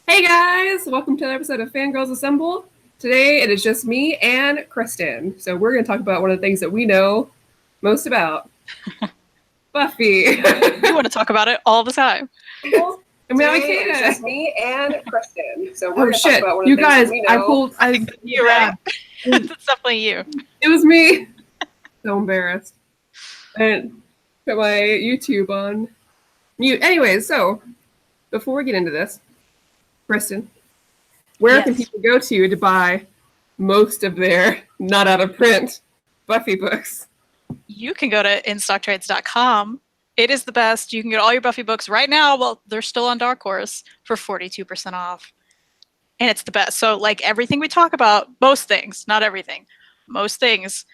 Hey guys, welcome to another episode of Fangirlz Assemble. Today it is just me and Kristan. So we're going to talk about one of the things that we know most about. Buffy. We want to talk about it all the time. I mean, I can't. It's just me and Kristan. So we're going to talk about one of the things that we know. You're right. That's definitely you. It was me. So embarrassed. And put my YouTube on mute. Anyway, so before we get into this, Kristan, where can people go to buy most of their not out of print Buffy books? You can go to instocktrades.com. It is the best. You can get all your Buffy books right now. Well, they're still on Dark Horse for 42% off. And it's the best. So like everything we talk about, most things, not everything, most things,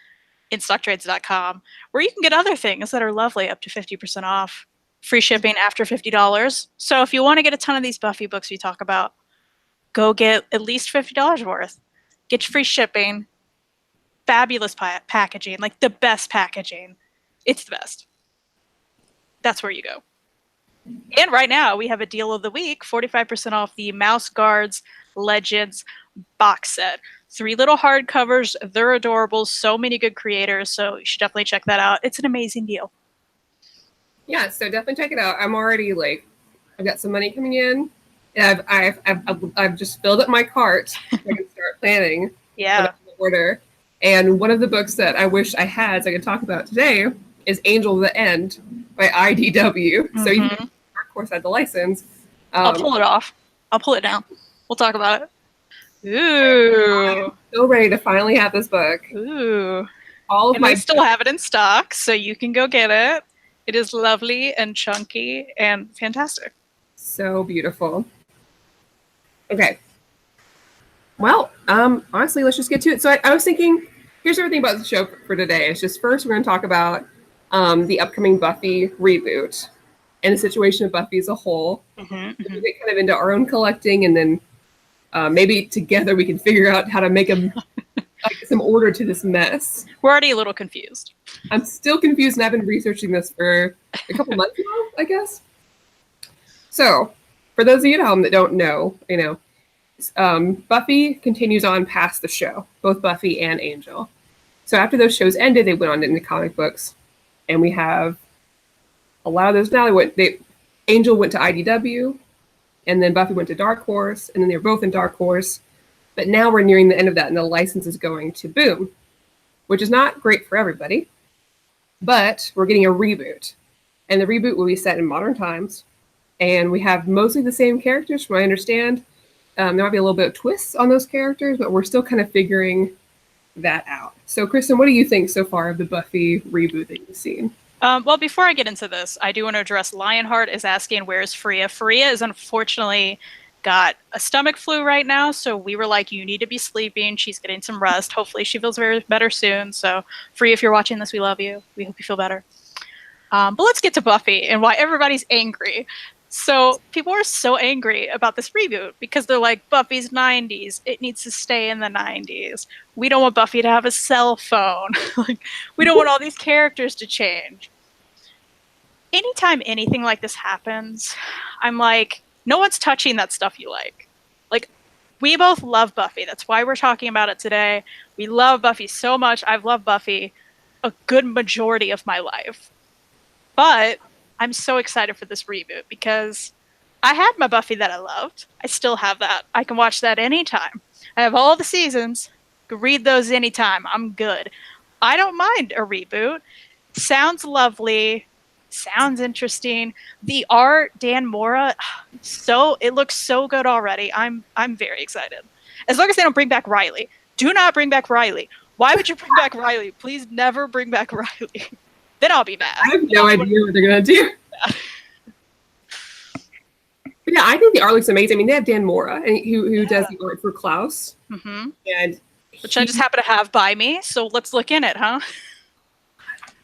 instocktrades.com, where you can get other things that are lovely up to 50% off. Free shipping after $50. So if you want to get a ton of these Buffy books we talk about, go get at least $50 worth. Get your free shipping. Fabulous packaging, like the best packaging. It's the best. That's where you go. And right now we have a deal of the week, 45% off the Mouse Guards Legends box set. 3 little hardcovers. They're adorable. So many good creators. So you should definitely check that out. It's an amazing deal. Yeah, so definitely check it out. I'm already I've got some money coming in, and I've just filled up my cart so I can start planning. Yeah. For the order. And one of the books that I wish I had so I could talk about today is Angel of the End by IDW. Mm-hmm. So you can, of course, had the license. I'll pull it off. I'll pull it down. We'll talk about it. Ooh. I'm so ready to finally have this book. Ooh. I still have it in stock, so you can go get it. It is lovely and chunky and fantastic. So beautiful. Okay. Well, honestly, let's just get to it. So I was thinking, here's everything about the show for today. It's just first we're going to talk about the upcoming Buffy reboot and the situation of Buffy as a whole. Mm-hmm. We get kind of into our own collecting, and then maybe together we can figure out how to make some order to this mess. We're already a little confused. I'm still confused, and I've been researching this for a couple months now, I guess. So, for those of you at home that don't know, Buffy continues on past the show, both Buffy and Angel. So after those shows ended, they went on into comic books, and we have a lot of those now. Angel went to IDW, and then Buffy went to Dark Horse, and then they were both in Dark Horse. But now we're nearing the end of that, and the license is going to Boom, which is not great for everybody. But we're getting a reboot, and the reboot will be set in modern times, and we have mostly the same characters, from what I understand. There might be a little bit of twists on those characters, but we're still kind of figuring that out. So, Kristan, what do you think so far of the Buffy reboot that you've seen? Well, before I get into this, I do want to address Lionheart is asking, where's Fariha? Fariha is unfortunately got a stomach flu right now, so we were like, you need to be sleeping. She's getting some rest. Hopefully she feels better soon. So Fariha, if you're watching this, we love you. We hope you feel better. But let's get to Buffy and why everybody's angry. So people are so angry about this reboot because they're like, Buffy's 90s. It needs to stay in the 90s. We don't want Buffy to have a cell phone. We don't want all these characters to change. Anytime anything like this happens, I'm like, no one's touching that stuff you like. Like, we both love Buffy. That's why we're talking about it today. We love Buffy so much. I've loved Buffy a good majority of my life. But I'm so excited for this reboot because I had my Buffy that I loved. I still have that. I can watch that anytime. I have all the seasons. Can read those anytime. I'm good. I don't mind a reboot. Sounds lovely. Sounds interesting. The art, Dan Mora, it looks so good already. I'm very excited. As long as they don't bring back Ryley. Do not bring back Ryley. Why would you bring back Ryley? Please never bring back Ryley. Then I'll be mad. I have no idea what they're gonna do. But yeah, I think the art looks amazing. I mean, they have Dan Mora, and who does the art for Klaus, and which I just happen to have by me. So let's look in it, huh?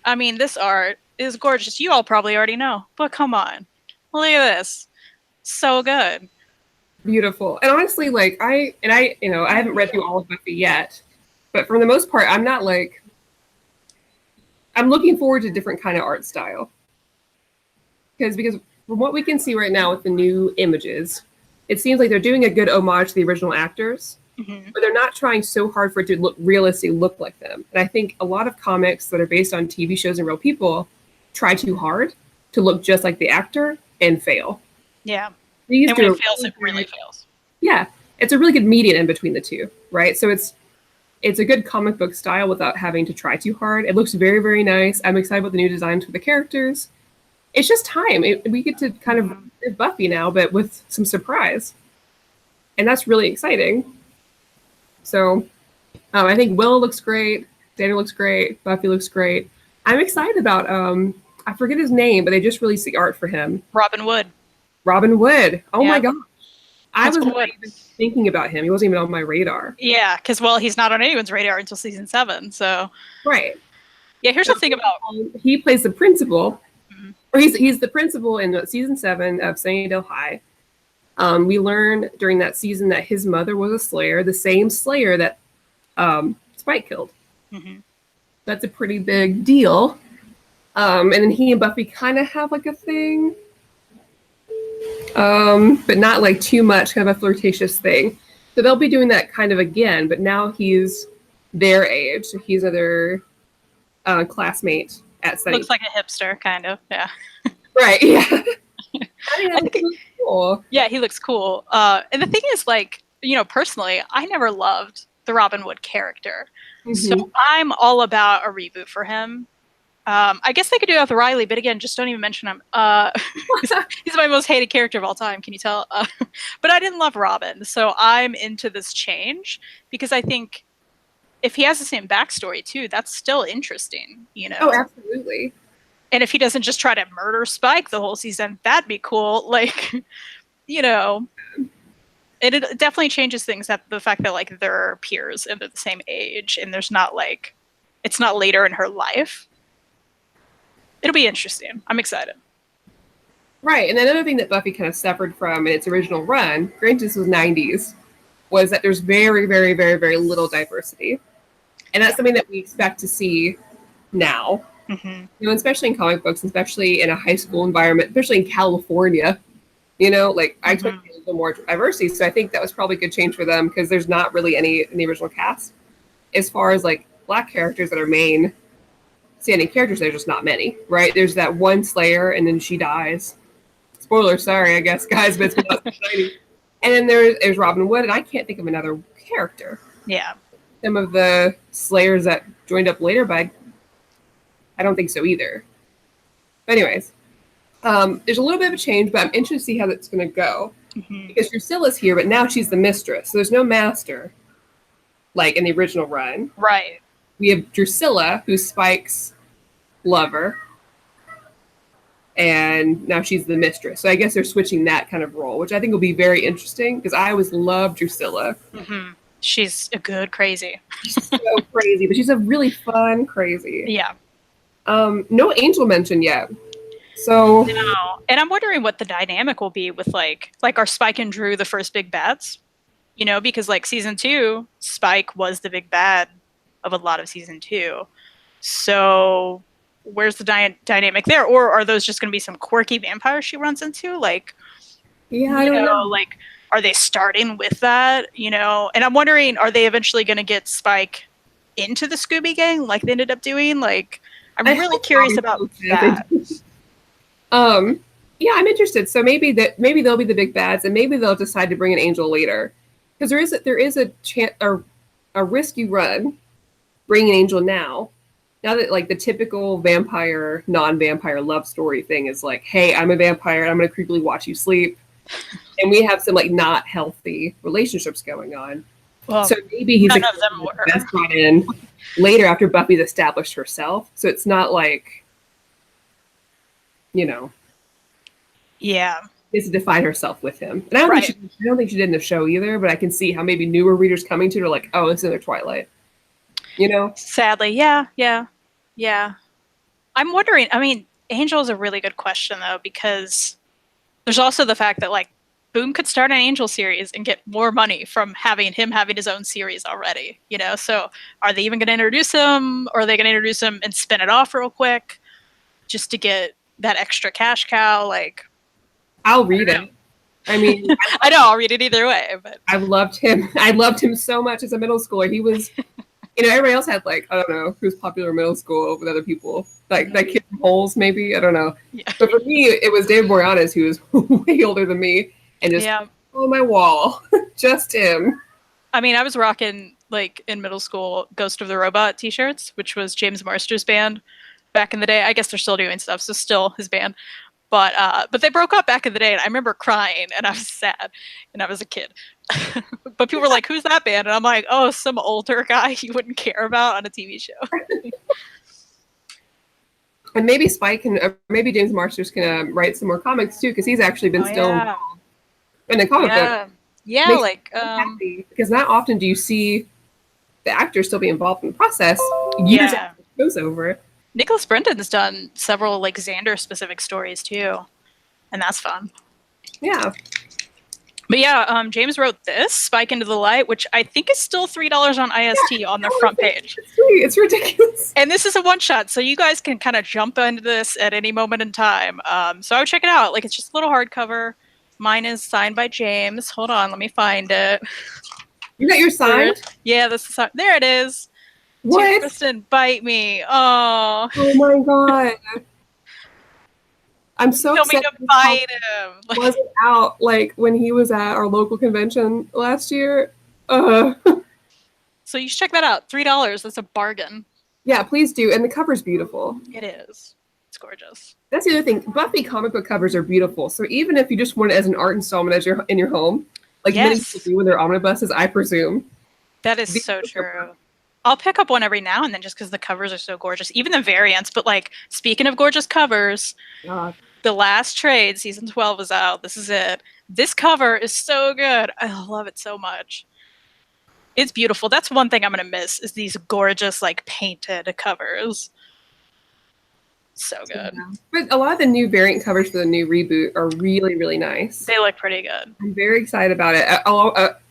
I mean, this art is gorgeous. You all probably already know, but come on, look at this, so good, beautiful. And honestly, I haven't read through all of Buffy yet, but for the most part, I'm looking forward to a different kind of art style because from what we can see right now with the new images, it seems like they're doing a good homage to the original actors, but they're not trying so hard for it to look realistically look like them. And I think a lot of comics that are based on TV shows and real people try too hard to look just like the actor and fail. Yeah. These and when it fails, it really fails. Yeah. It's a really good median in between the two, right? So it's a good comic book style without having to try too hard. It looks very, very nice. I'm excited about the new designs for the characters. It's just time. We get to kind of live Buffy now, but with some surprise. And that's really exciting. So I think Will looks great. Daniel looks great. Buffy looks great. I'm excited about, I forget his name, but they just released the art for him. Robin Wood. Robin Wood. Oh my gosh. I was not even thinking about him. He wasn't even on my radar. Yeah, because, well, he's not on anyone's radar until season 7. So right. Yeah, here's the thing about... He plays the principal. Or he's the principal in season 7 of Sunnydale High. We learned during that season that his mother was a Slayer, the same Slayer that Spike killed. That's a pretty big deal. And then he and Buffy kind of have like a thing, but not like too much, kind of a flirtatious thing. So they'll be doing that kind of again, but now he's their age. So he's another classmate at Sunny. Looks like a hipster, kind of. Yeah. Right. Yeah. I think he looks cool. Yeah, he looks cool. And the thing is, like, you know, personally, I never loved the Robin Wood character. So I'm all about a reboot for him. I guess they could do it with Ryley, but again, just don't even mention him. He's my most hated character of all time. Can you tell? But I didn't love Robin, so I'm into this change because I think if he has the same backstory too, that's still interesting. You know? Oh, absolutely. And if he doesn't just try to murder Spike the whole season, that'd be cool. Like, you know, it definitely changes things. That the fact that like they're peers and they're the same age, and there's not like it's not later in her life. It'll be interesting. I'm excited. Right, and another thing that Buffy kind of suffered from in its original run, granted this was 90s, was that there's very, very, very, very little diversity. And that's something that we expect to see now. You know, especially in comic books, especially in a high school environment, especially in California. You know, like I expect a little more diversity. So I think that was probably a good change for them because there's not really any in the original cast. As far as like black characters that are main standing characters, there's just not many, right? There's that one Slayer and then she dies. Spoiler, sorry, I guess, guys, but it's been out 90. And then there's Robin Wood, and I can't think of another character. Yeah. Some of the Slayers that joined up later, but I don't think so either. But anyways, there's a little bit of a change, but I'm interested to see how that's going to go. Because Drusilla's here, but now she's the mistress. So there's no master, like in the original run. Right. We have Drusilla, who's Spike's lover, and now she's the mistress. So I guess they're switching that kind of role, which I think will be very interesting because I always loved Drusilla. She's a good crazy. She's so crazy, but she's a really fun crazy. Yeah. No Angel mentioned yet. So no, and I'm wondering what the dynamic will be with like are Spike and Drew the first big bads? You know, because like season 2, Spike was the big bad of a lot of season 2. So where's the dynamic there? Or are those just going to be some quirky vampires she runs into? Like, yeah, I don't know. Like, are they starting with that? You know, and I'm wondering, are they eventually going to get Spike into the Scooby Gang like they ended up doing? Like, I'm really curious about that. Yeah, I'm interested. So maybe they'll be the big bads, and maybe they'll decide to bring an Angel later, because there is a chance or a risk you run bringing Angel now that like the typical vampire non-vampire love story thing is like, hey, I'm a vampire, I'm gonna creepily watch you sleep, and we have some like not healthy relationships going on. Well, so maybe he's none of them were brought in later after Buffy's established herself, so it's not like, you know, yeah, she has to define herself with him. And I don't think she did in the show either, but I can see how maybe newer readers coming to her like, oh, it's in their Twilight. You know? Sadly, yeah. I'm wondering, I mean, Angel is a really good question though, because there's also the fact that like Boom could start an Angel series and get more money from having his own series already, you know? So are they even going to introduce him, or are they going to introduce him and spin it off real quick just to get that extra cash cow? Like, I'll read it. I mean, I know I'll read it either way, but I've loved him. I loved him so much as a middle schooler. He was, everybody else had like, I don't know, who's popular in middle school with other people. Like that kid from Holes, maybe, I don't know. Yeah. But for me, it was Dave Boreanaz, who was way older than me, and just on my wall, just him. I mean, I was rocking like in middle school Ghost of the Robot t-shirts, which was James Marsters' band back in the day. I guess they're still doing stuff, so still his band. But they broke up back in the day, and I remember crying, and I was sad, and I was a kid. But people were like, "Who's that band?" And I'm like, "Oh, some older guy you wouldn't care about on a TV show." And maybe Spike maybe James Marsters can write some more comics too, because he's actually been in the comic book. Yeah, like because not often do you see the actors still be involved in the process years after it goes over. Nicholas Brendan's done several like Xander specific stories too, and that's fun. Yeah. But yeah, James wrote this Spike Into the Light, which I think is still $3 on IST on the front page. It's ridiculous. And this is a one shot, so you guys can kind of jump into this at any moment in time. So I would check it out. Like, it's just a little hardcover. Mine is signed by James. Hold on, let me find it. You got your signed? Yeah, this is there. It is. What? Kristan, bite me. Oh. Oh my god. I'm so upset. Me to bite him. Wasn't out like when he was at our local convention last year. So you should check that out. $3. That's a bargain. Yeah, please do. And the cover's beautiful. It is. It's gorgeous. That's the other thing. Buffy comic book covers are beautiful. So even if you just want it as an art installment in your home, like many people do with their omnibuses, I presume. That is so true. I'll pick up one every now and then just because the covers are so gorgeous. Even the variants. But like, speaking of gorgeous covers, the last trade, season 12 is out. This is it. This cover is so good. I love it so much. It's beautiful. That's one thing I'm going to miss is these gorgeous, like, painted covers. So good. Yeah. But a lot of the new variant covers for the new reboot are really, really nice. They look pretty good. I'm very excited about it.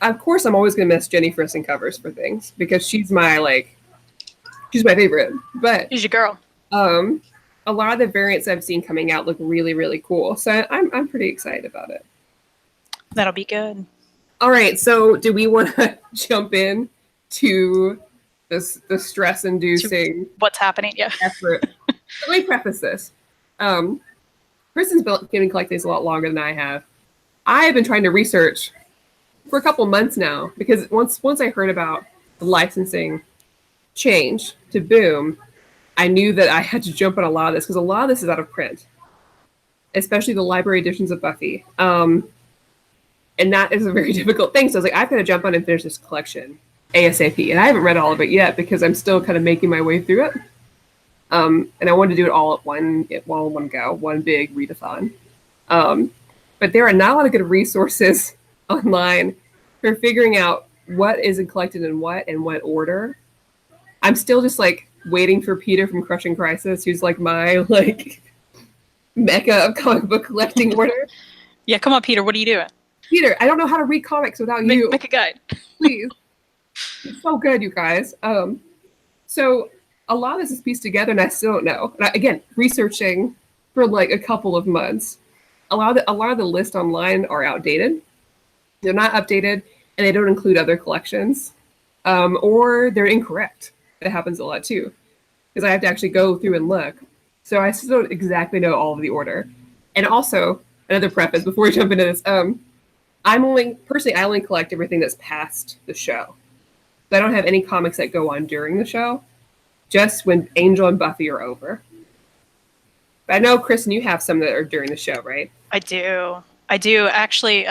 Of course, I'm always going to miss Jenny Frison covers for things because she's my favorite. But she's your girl. A lot of the variants I've seen coming out look really, really cool. So I'm pretty excited about it. That'll be good. All right. So do we want to jump in to the stress-inducing what's happening? Yeah. Effort. Let me preface this. Kristen's been collecting these a lot longer than I have. I have been trying to research for a couple months now because once I heard about the licensing change to Boom, I knew that I had to jump on a lot of this because a lot of this is out of print, especially the library editions of Buffy. And that is a very difficult thing. So I was like, I've got to jump on and finish this collection ASAP. And I haven't read all of it yet because I'm still kind of making my way through it. And I wanted to do it all at one go, one big readathon. But there are not a lot of good resources online for figuring out what is collected in what order. I'm still just like waiting for Peter from Crushing Crisis, who's like my like mecca of comic book collecting order. Yeah, come on, Peter. What are you doing? Peter, I don't know how to read comics without you. Make a guide. Please. It's so good, you guys. So a lot of this is pieced together, and I still don't know. And again, researching for like a couple of months. A lot of the lists online are outdated. They're not updated, and they don't include other collections, or they're incorrect. That happens a lot too, because I have to actually go through and look. So I still don't exactly know all of the order. And also, another preface before we jump into this, I only collect everything that's past the show. So I don't have any comics that go on during the show, just when Angel and Buffy are over. But I know, Kristan, you have some that are during the show, right? I do. Actually,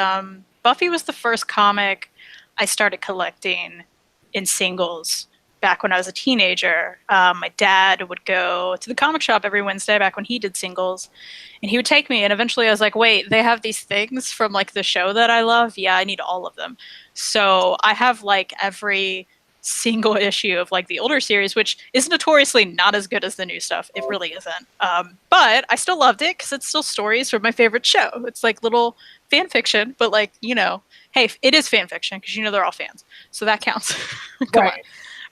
Buffy was the first comic I started collecting in singles back when I was a teenager. My dad would go to the comic shop every Wednesday back when he did singles, and he would take me, and eventually I was like, wait, they have these things from like the show that I love? Yeah, I need all of them. So I have like every single issue of like the older series, which is notoriously not as good as the new stuff. It really isn't. But I still loved it because it's still stories from my favorite show. It's like little fan fiction, but like, you know, hey, it is fan fiction because, you know, they're all fans. So that counts. Come on.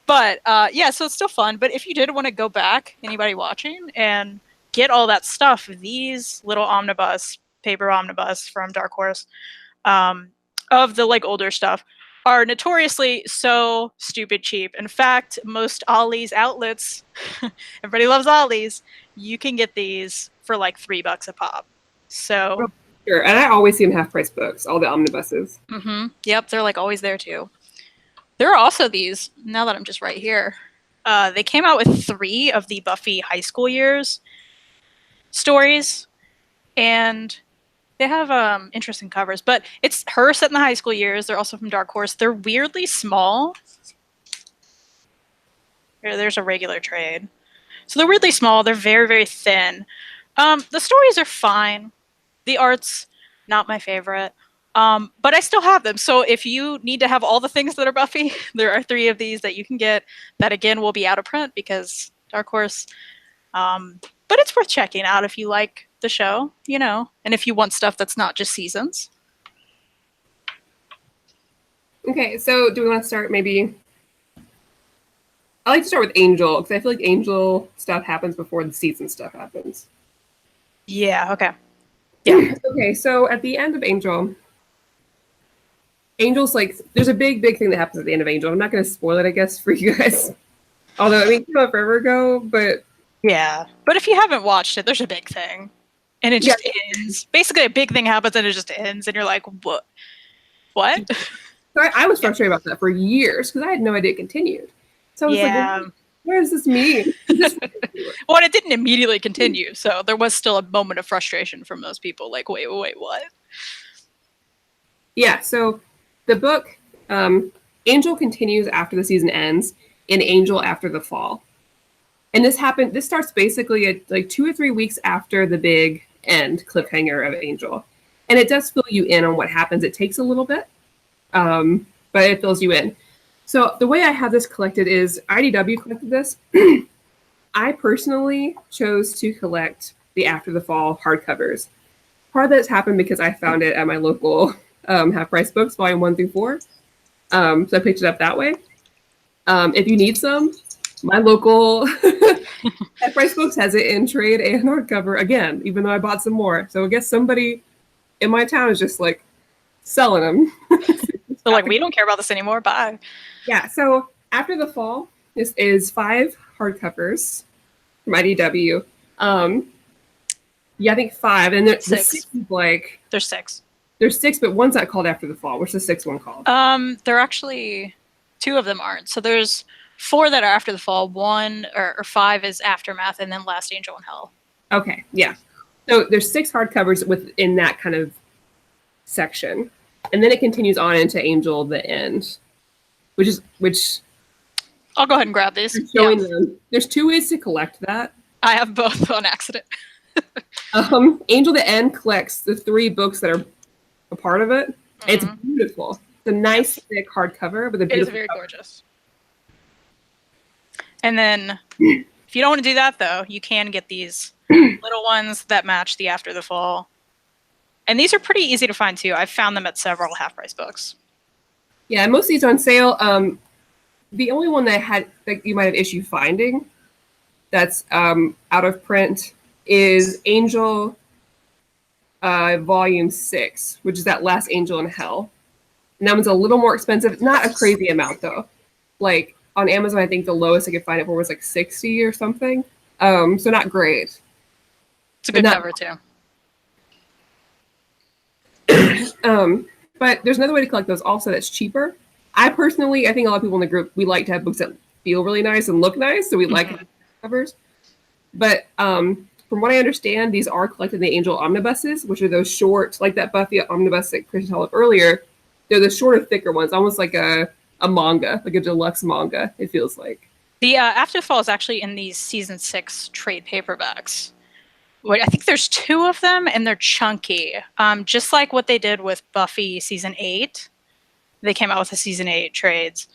But yeah, so it's still fun. But if you did want to go back, anybody watching, and get all that stuff, these little omnibus paper omnibus from Dark Horse, of the like older stuff, are notoriously so stupid cheap. In fact, most Ollie's outlets, everybody loves Ollie's, you can get these for like $3 a pop. So sure, and I always see them half-price books, all the omnibuses. Yep, they're like always there too. There are also these, now that I'm just right here, they came out with 3 of the Buffy high school years stories, and they have interesting covers, but it's her set in the high school years. They're also from Dark Horse. They're weirdly small. There's a regular trade. So they're weirdly small. They're very, very thin. The stories are fine. The art's not my favorite. But I still have them. So if you need to have all the things that are Buffy, there are 3 of these that you can get that, again, will be out of print because Dark Horse. But it's worth checking out if you like the show, you know, and if you want stuff that's not just seasons. Okay, so do we want to start maybe... I like to start with Angel, because I feel like Angel stuff happens before the season stuff happens. Yeah, okay. Yeah. Okay, so at the end of Angel, Angel's like... There's a big, big thing that happens at the end of Angel. I'm not going to spoil it, I guess, for you guys. Although, I mean, it came out forever ago, but... Yeah, but if you haven't watched it, there's a big thing. And it just ends. Basically, a big thing happens and it just ends, and you're like, what? What? So I was frustrated about that for years, because I had no idea it continued. So I was like, what does this mean? Well, it didn't immediately continue, so there was still a moment of frustration for most people. Like, wait, what? Yeah, so the book, Angel continues after the season ends, and Angel after the fall. And this starts basically at like 2 or 3 weeks after the big end cliffhanger of Angel. And it does fill you in on what happens. It takes a little bit, but it fills you in. So the way I have this collected is IDW collected this. I personally chose to collect the After the Fall hardcovers. Part of that's happened because I found it at my local half-price books, volume 1 through 4. So I picked it up that way. If you need some, my local half-price books has it in trade and hardcover again, even though I bought some more. So I guess somebody in my town is just like selling them. So like, we don't care about this anymore. Bye. Yeah. So After the Fall, this is 5 hardcovers from IDW. Yeah, I think 5, and there's 6. Like there's 6. There's 6, but one's not called After the Fall. What's the 6th one called? There are actually 2 of them aren't. So there's 4 that are After the Fall. 1 or 5 is Aftermath, and then Last Angel in Hell. Okay, yeah. So there's 6 hardcovers within that kind of section, and then it continues on into Angel the End, which I'll go ahead and grab these. Showing them. There's 2 ways to collect that. I have both on accident. Angel the End collects the 3 books that are a part of it. Mm-hmm. It's beautiful. It's a nice thick hardcover with a beautiful. It is very gorgeous. And then, if you don't want to do that, though, you can get these little ones that match the After the Fall. And these are pretty easy to find, too. I've found them at several half-price books. Yeah, most of these are on sale. The only one that you might have issue finding that's out of print is Angel Volume 6, which is that Last Angel in Hell. And that one's a little more expensive. Not a crazy amount, though. Like, on Amazon, I think the lowest I could find it for was like $60 or something. So not great. It's a good cover, too. But there's another way to collect those also that's cheaper. I think a lot of people in the group, we like to have books that feel really nice and look nice, so we like covers. But from what I understand, these are collected in the Angel Omnibuses, which are those short, like that Buffy Omnibus that Kristan told earlier. They're the shorter, thicker ones, almost like a manga, like a deluxe manga, it feels like. The After the Fall is actually in these Season 6 trade paperbacks. I think there's 2 of them, and they're chunky. Just like what they did with Buffy Season 8. They came out with the Season 8 trades.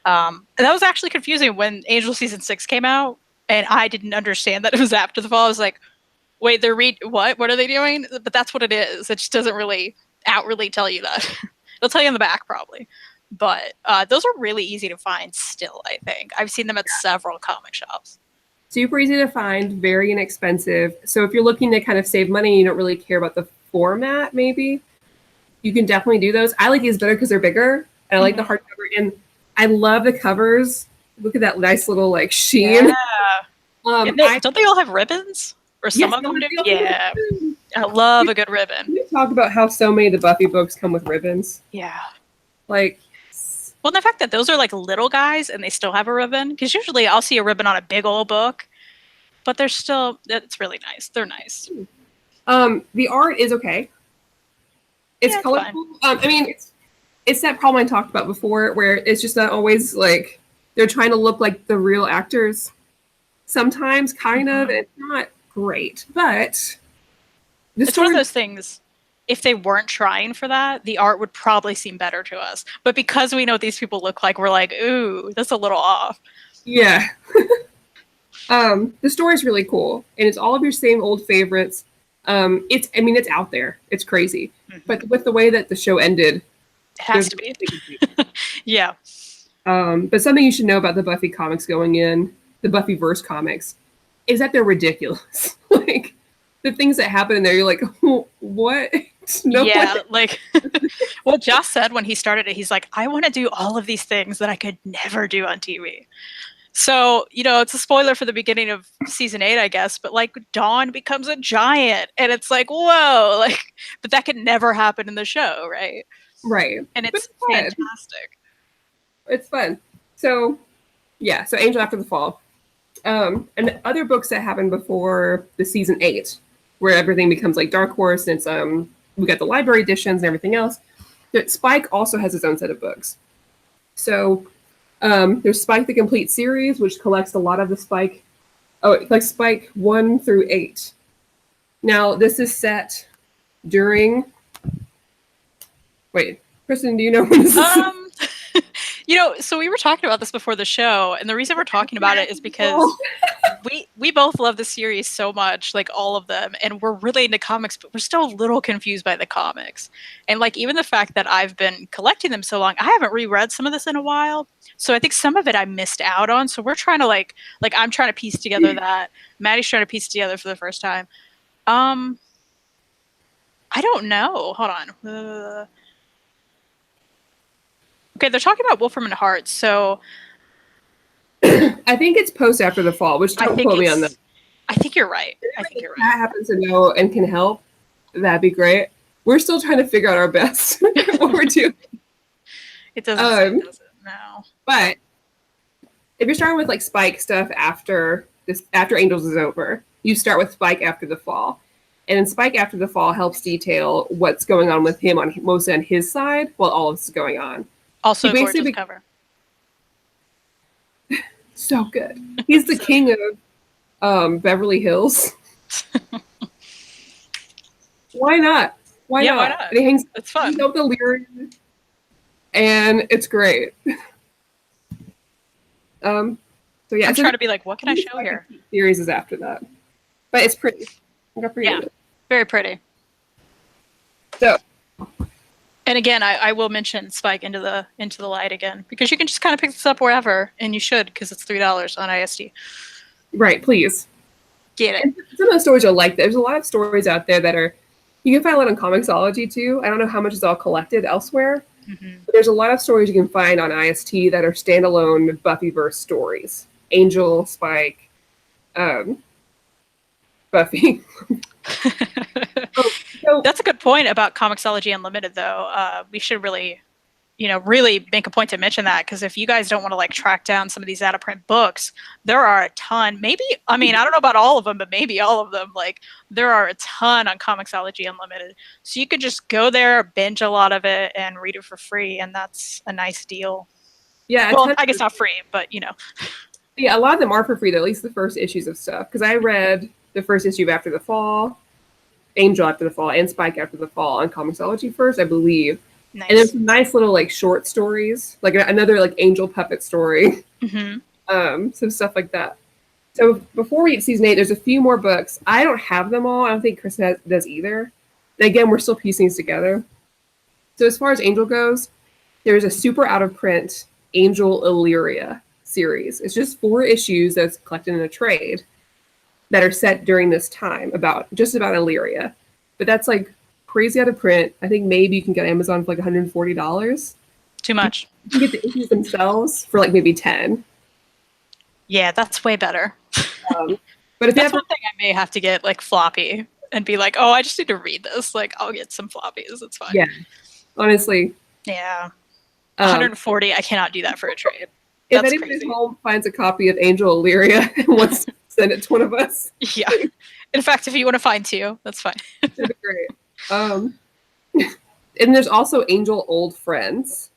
And that was actually confusing when Angel Season 6 came out, and I didn't understand that it was After the Fall. I was like, wait, what? What are they doing? But that's what it is. It just doesn't really outwardly tell you that. It'll tell you in the back, probably. But those are really easy to find still, I think. I've seen them at several comic shops. Super easy to find, very inexpensive. So if you're looking to kind of save money, you don't really care about the format, maybe, you can definitely do those. I like these better because they're bigger. And I like the hardcover, and I love the covers. Look at that nice little like sheen. Yeah. Don't they all have ribbons? Or some of them do? Yeah. I love a good ribbon. Can you talk about how so many of the Buffy books come with ribbons? Yeah. Like, well, the fact that those are like little guys and they still have a ribbon, because usually I'll see a ribbon on a big old book, but they're still, it's really nice. They're nice. The art is okay. It's colorful. I mean, it's that problem I talked about before, where it's just not always like they're trying to look like the real actors. Sometimes, kind of, it's not great, but it's one of those things. If they weren't trying for that, the art would probably seem better to us. But because we know what these people look like, we're like, ooh, that's a little off. Yeah. The story's really cool, and it's all of your same old favorites. It's out there. It's crazy. But with the way that the show ended, it has to be. Yeah. But something you should know about the Buffy comics going in, the Buffyverse comics, is that they're ridiculous. Like, the things that happen in there, you're like, what? Like what Josh said when he started it, he's like, I want to do all of these things that I could never do on TV. So, it's a spoiler for the beginning of season 8, I guess, but like Dawn becomes a giant and it's like, whoa, like, but that could never happen in the show, right? Right. And it's fantastic. It's fun. So, yeah, so Angel After the Fall. And other books that happened before the season 8, where everything becomes like Dark Horse, and it's we got the library editions and everything else. But Spike also has its own set of books. So there's Spike the Complete Series, which collects a lot of the Spike. Oh, it collects Spike 1 through 8. Now, this is set during... Wait, Kristan, do you know when this is? So we were talking about this before the show, and the reason we're talking about it is because we both love the series so much, like all of them, and we're really into comics, but we're still a little confused by the comics. And like even the fact that I've been collecting them so long, I haven't reread some of this in a while. So I think some of it I missed out on. So we're trying to like I'm trying to piece together that. Maddie's trying to piece together for the first time. I don't know. Hold on. Okay, they're talking about Wolfram and Hart, so... I think it's post After the Fall, which don't quote me on that. I think you're right. If that happens to know and can help, that'd be great. We're still trying to figure out our best what we're doing. It doesn't no. But if you're starting with like Spike stuff after Angels is over, you start with Spike After the Fall. And then Spike After the Fall helps detail what's going on with him mostly on his side while all of this is going on. Also, gorgeous cover. So good. He's the king of Beverly Hills. Why not? Why not? And he hangs. It's fun. He's up the lyrics, and it's great. So yeah, I'm trying to be like, what can I show here? Series is after that, but it's pretty. Yeah, very pretty. So. And again, I will mention Spike Into the Light again, because you can just kind of pick this up wherever, and you should, because it's $3 on ISD. Right, please. Get it. And some of the stories you'll like. There's a lot of stories out there that are, you can find a lot on Comixology too. I don't know how much is all collected elsewhere. But there's a lot of stories you can find on IST that are standalone Buffyverse stories. Angel, Spike, Buffy. So, that's a good point about Comixology Unlimited, though. We should really make a point to mention that, because if you guys don't want to like track down some of these out of print books, there are a ton. Maybe, I don't know about all of them, but maybe all of them. Like, there are a ton on Comixology Unlimited, so you could just go there, binge a lot of it, and read it for free, and that's a nice deal. Yeah, well, I guess not free, but Yeah, a lot of them are for free, though, at least the first issues of stuff. Because I read the first issue of After the Fall, Angel After the Fall, and Spike After the Fall on Comixology first, I believe. Nice. And there's some nice little like short stories, like another like angel puppet story, some stuff like that. So before we get season 8, there's a few more books. I don't have them all. I don't think Kristan does either. And again, we're still piecing these together. So as far as Angel goes, there's a super out of print Angel Illyria series. It's just 4 issues that's collected in a trade that are set during this time, about Illyria. But that's like crazy out of print. I think maybe you can get Amazon for like $140. Too much. You can get the issues themselves for like maybe 10. Yeah, that's way better. But if that's one thing I may have to get like floppy and be like, oh, I just need to read this. Like, I'll get some floppies. It's fine. Yeah, honestly. Yeah. 140. I cannot do that for a trade. If anybody at home finds a copy of Angel Illyria and wants to send it to one of us. Yeah. In fact, if you want to find 2, that's fine. That'd be great. And there's also Angel Old Friends,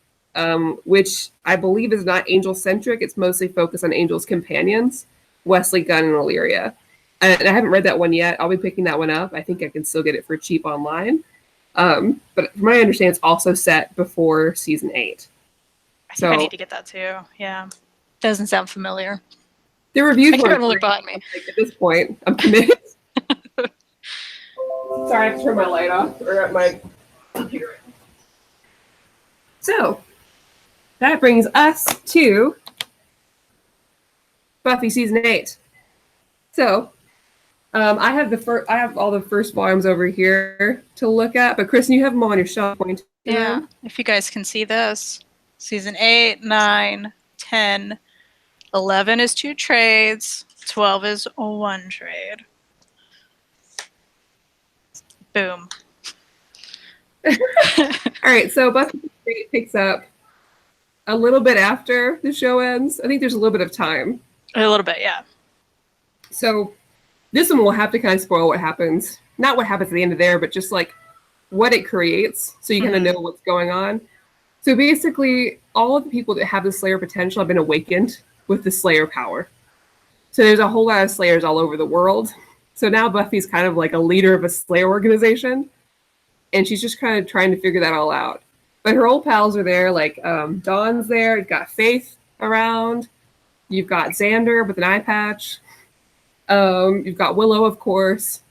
which I believe is not Angel-centric. It's mostly focused on Angel's companions, Wesley, Gunn, and Illyria. And I haven't read that one yet. I'll be picking that one up. I think I can still get it for cheap online. But from my understanding, it's also set before season 8. I think I need to get that too. Yeah. Doesn't sound familiar. The reviews weren't look behind me. Like, at this point, I'm committed. Sorry, I have to turn my light off or my computer. So that brings us to Buffy season 8. So I have all the first volumes over here to look at, but Kristan, you have them on your shelf pointing. Yeah, if you guys can see this. Season 8, 9, 10, 11 is 2 trades, 12 is 1 trade. Boom. All right, so Buffy picks up a little bit after the show ends. I think there's a little bit of time. A little bit, yeah. So this one will have to kind of spoil what happens. Not what happens at the end of there, but just like what it creates, so you kind of know what's going on. So basically, all of the people that have the Slayer potential have been awakened with the Slayer power. So there's a whole lot of Slayers all over the world. So now Buffy's kind of like a leader of a Slayer organization. And she's just kind of trying to figure that all out. But her old pals are there, like Dawn's there. You've got Faith around. You've got Xander with an eye patch. You've got Willow, of course.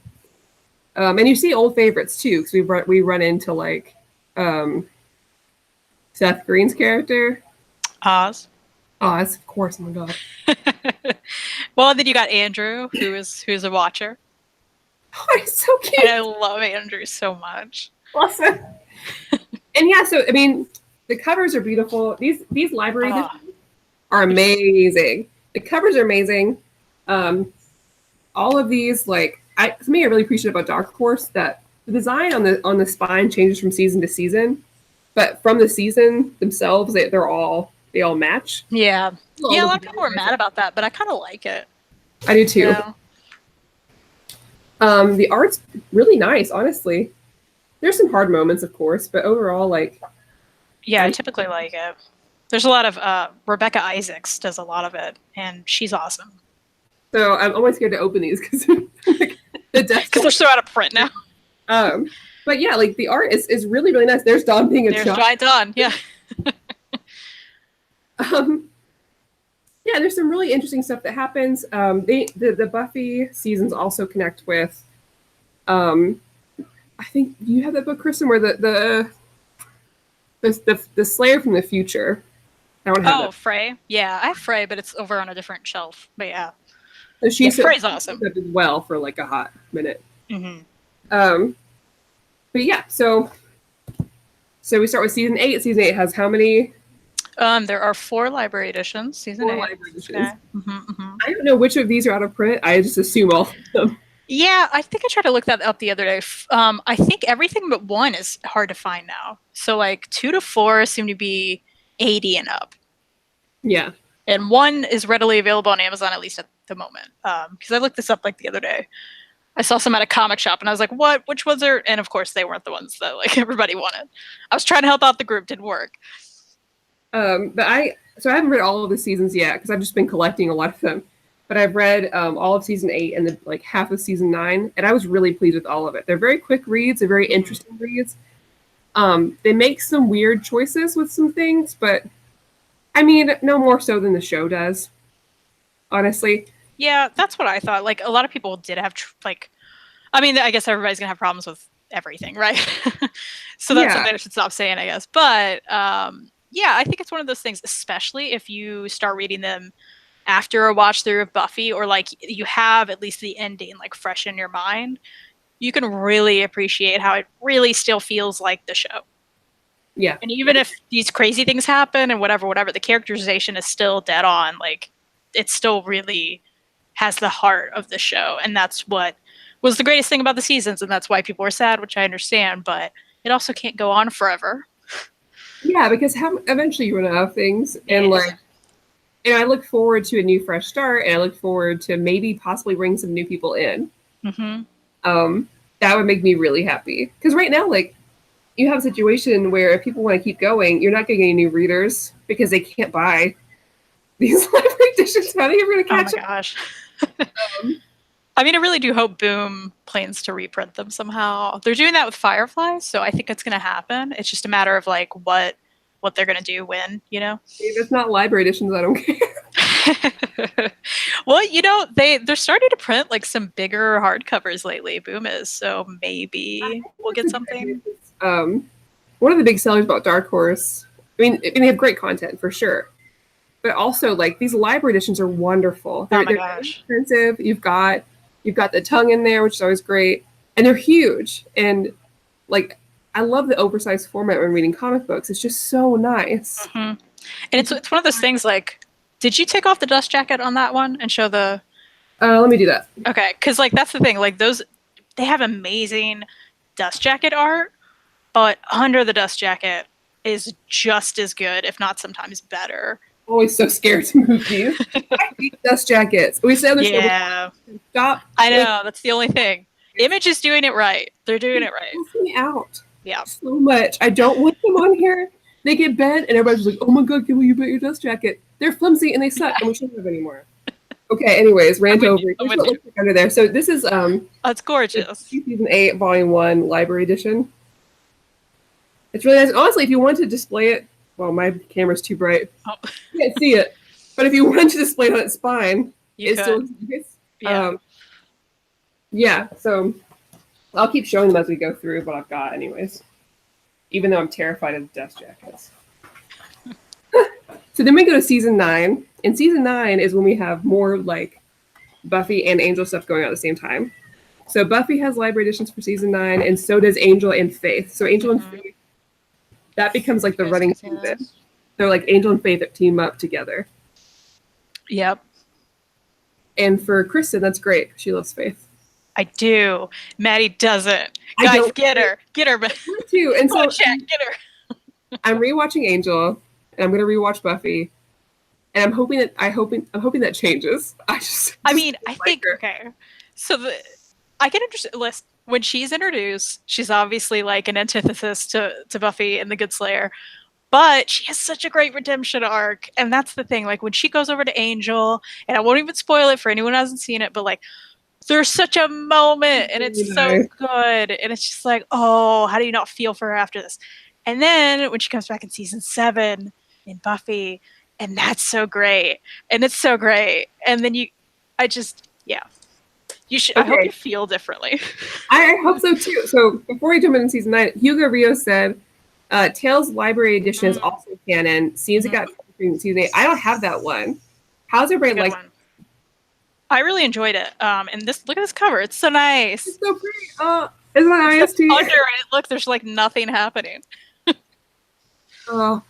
And you see old favorites, too, because we run into, like, Seth Green's character. Oz, of course. Oh, my God. Well, and then you got Andrew, who's a watcher. Oh, he's so cute. And I love Andrew so much. Awesome. And yeah, so I mean, the covers are beautiful. These library editions are amazing. The covers are amazing. All of these, like, something I really appreciate about Dark Horse, that the design on the spine changes from season to season, but from the season themselves, they all match. Yeah. Yeah, a lot of people were mad about that, but I kind of like it. I do too. Yeah. The art's really nice, honestly. There's some hard moments, of course, but overall, like... Yeah, I typically like it. There's a lot of... Rebecca Isaacs does a lot of it, and she's awesome. So I'm always scared to open these because they're so out of print now. But yeah, like the art is really, really nice. There's Dawn being a child. There's Giant Dawn, yeah. Yeah, there's some really interesting stuff that happens. The Buffy seasons also connect with, I think you have that book, Kristan, where the Slayer from the future. I don't have Frey. Yeah, I have Frey, but it's over on a different shelf. But yeah, Frey's awesome. As well for like a hot minute. Mm-hmm. But yeah, so we start with season 8. Season 8 has how many? There are 4 library editions. Season 8. Library editions. Okay. Mm-hmm. I don't know which of these are out of print. I just assume all of them. Yeah, I think I tried to look that up the other day. I think everything but 1 is hard to find now. So like 2 to 4 seem to be 80 and up. Yeah. And 1 is readily available on Amazon, at least at the moment. Because I looked this up like the other day. I saw some at a comic shop and I was like, what? Which ones are? And of course they weren't the ones that like everybody wanted. I was trying to help out the group, didn't work. But I haven't read all of the seasons yet because I've just been collecting a lot of them. But I've read all of season 8 and like half of season 9, and I was really pleased with all of it. They're very quick reads. They're very interesting reads. They make some weird choices with some things, but I mean, no more so than the show does, honestly. Yeah, that's what I thought. Like, a lot of people did have, I mean, I guess everybody's going to have problems with everything, right? So that's something I should stop saying, I guess. But, yeah, I think it's one of those things, especially if you start reading them after a watch through of Buffy, or, like, you have at least the ending, like, fresh in your mind. you can really appreciate how it really still feels like the show. Yeah. And even if these crazy things happen and whatever, the characterization is still dead on. Like, it still really has the heart of the show. And that's what was the greatest thing about the seasons. And that's why people were sad, which I understand. But it also can't go on forever. Yeah, because eventually you run out of things. And and I look forward to a new fresh start. And I look forward to maybe possibly bring some new people in. Mm-hmm. That would make me really happy. Because right now, like, you have a situation where if people want to keep going, you're not getting any new readers because they can't buy these library editions. How are you ever going to catch up? Oh my gosh. I mean, I really do hope Boom plans to reprint them somehow. They're doing that with Firefly, so I think it's going to happen. It's just a matter of like what they're going to do when, you know? If it's not library editions, I don't care. Well, you know, they're starting to print like some bigger hardcovers lately. Boom is, so maybe we'll get something. One of the big sellers about Dark Horse, I mean, they have great content for sure, but also like these library editions are wonderful. They're expensive. You've got the tongue in there, which is always great, and they're huge. And like, I love the oversized format when reading comic books. It's just so nice. Mm-hmm. And it's one of those things. Like, did you take off the dust jacket on that one and show the? Let me do that. Okay, because like that's the thing. Like those, they have amazing dust jacket art. But under the dust jacket is just as good, if not sometimes better. Always so scared to move these. I hate dust jackets. We said this. Yeah. Stop. I know. That's the only thing. Image is doing it right. They're doing it right. It's me out. Yeah. So much. I don't want them on here. They get bent, and everybody's like, "Oh my god, can you bet your dust jacket?" They're flimsy and they suck, and we shouldn't have anymore. Okay. Anyways, rant over. Here's what looks like under there. So this is That's gorgeous. Season 8, Volume 1, Library Edition. It's really nice. Honestly, if you want to display it, well, my camera's too bright. Oh. You can't see it. But if you want to display it on its spine, it's still nice. Yeah, so I'll keep showing them as we go through what I've got anyways. Even though I'm terrified of dust jackets. So then we go to Season 9. And Season 9 is when we have more like Buffy and Angel stuff going on at the same time. So Buffy has library editions for Season 9, and so does Angel and Faith. So Angel and Faith, that becomes like the running season. So like Angel and Faith that team up together. Yep. And for Kristan, that's great. She loves Faith. I do. Maddie doesn't. Guys, get her. Get her. Too. And so chat, get her. I'm rewatching Angel, and I'm gonna rewatch Buffy. And I'm hoping that changes. I think okay. So I can understand. When she's introduced, she's obviously like an antithesis to Buffy and the Good Slayer, but she has such a great redemption arc, and that's the thing. Like when she goes over to Angel, and I won't even spoil it for anyone who hasn't seen it, but like there's such a moment, and it's so good, and it's just like, oh, how do you not feel for her after this? And then when she comes back in Season 7 in Buffy, and that's so great, and it's so great, and then you should. Okay. I hope you feel differently. I hope so too. So before we jump into Season 9, Hugo Rio said, "Tales Library Edition is also canon. Seems it got in Season 8. I don't have that one. How's everybody like? I really enjoyed it. And look at this cover. It's so nice. It's so pretty. Isn't that nice too? Under it, look, there's like nothing happening. Well,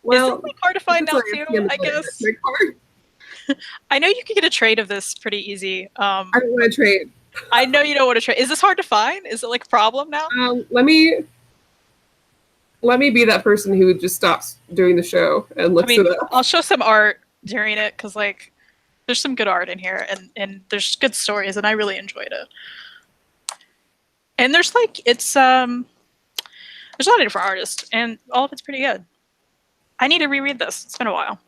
is it like hard to find out too? I guess. I know you can get a trade of this pretty easy. I don't want to trade. I know you don't want to trade. Is this hard to find? Is it like a problem now? Let me be that person who just stops doing the show and looks it up. I'll show some art during it because like there's some good art in here and there's good stories and I really enjoyed it. And there's like there's a lot of different artists and all of it's pretty good. I need to reread this. It's been a while.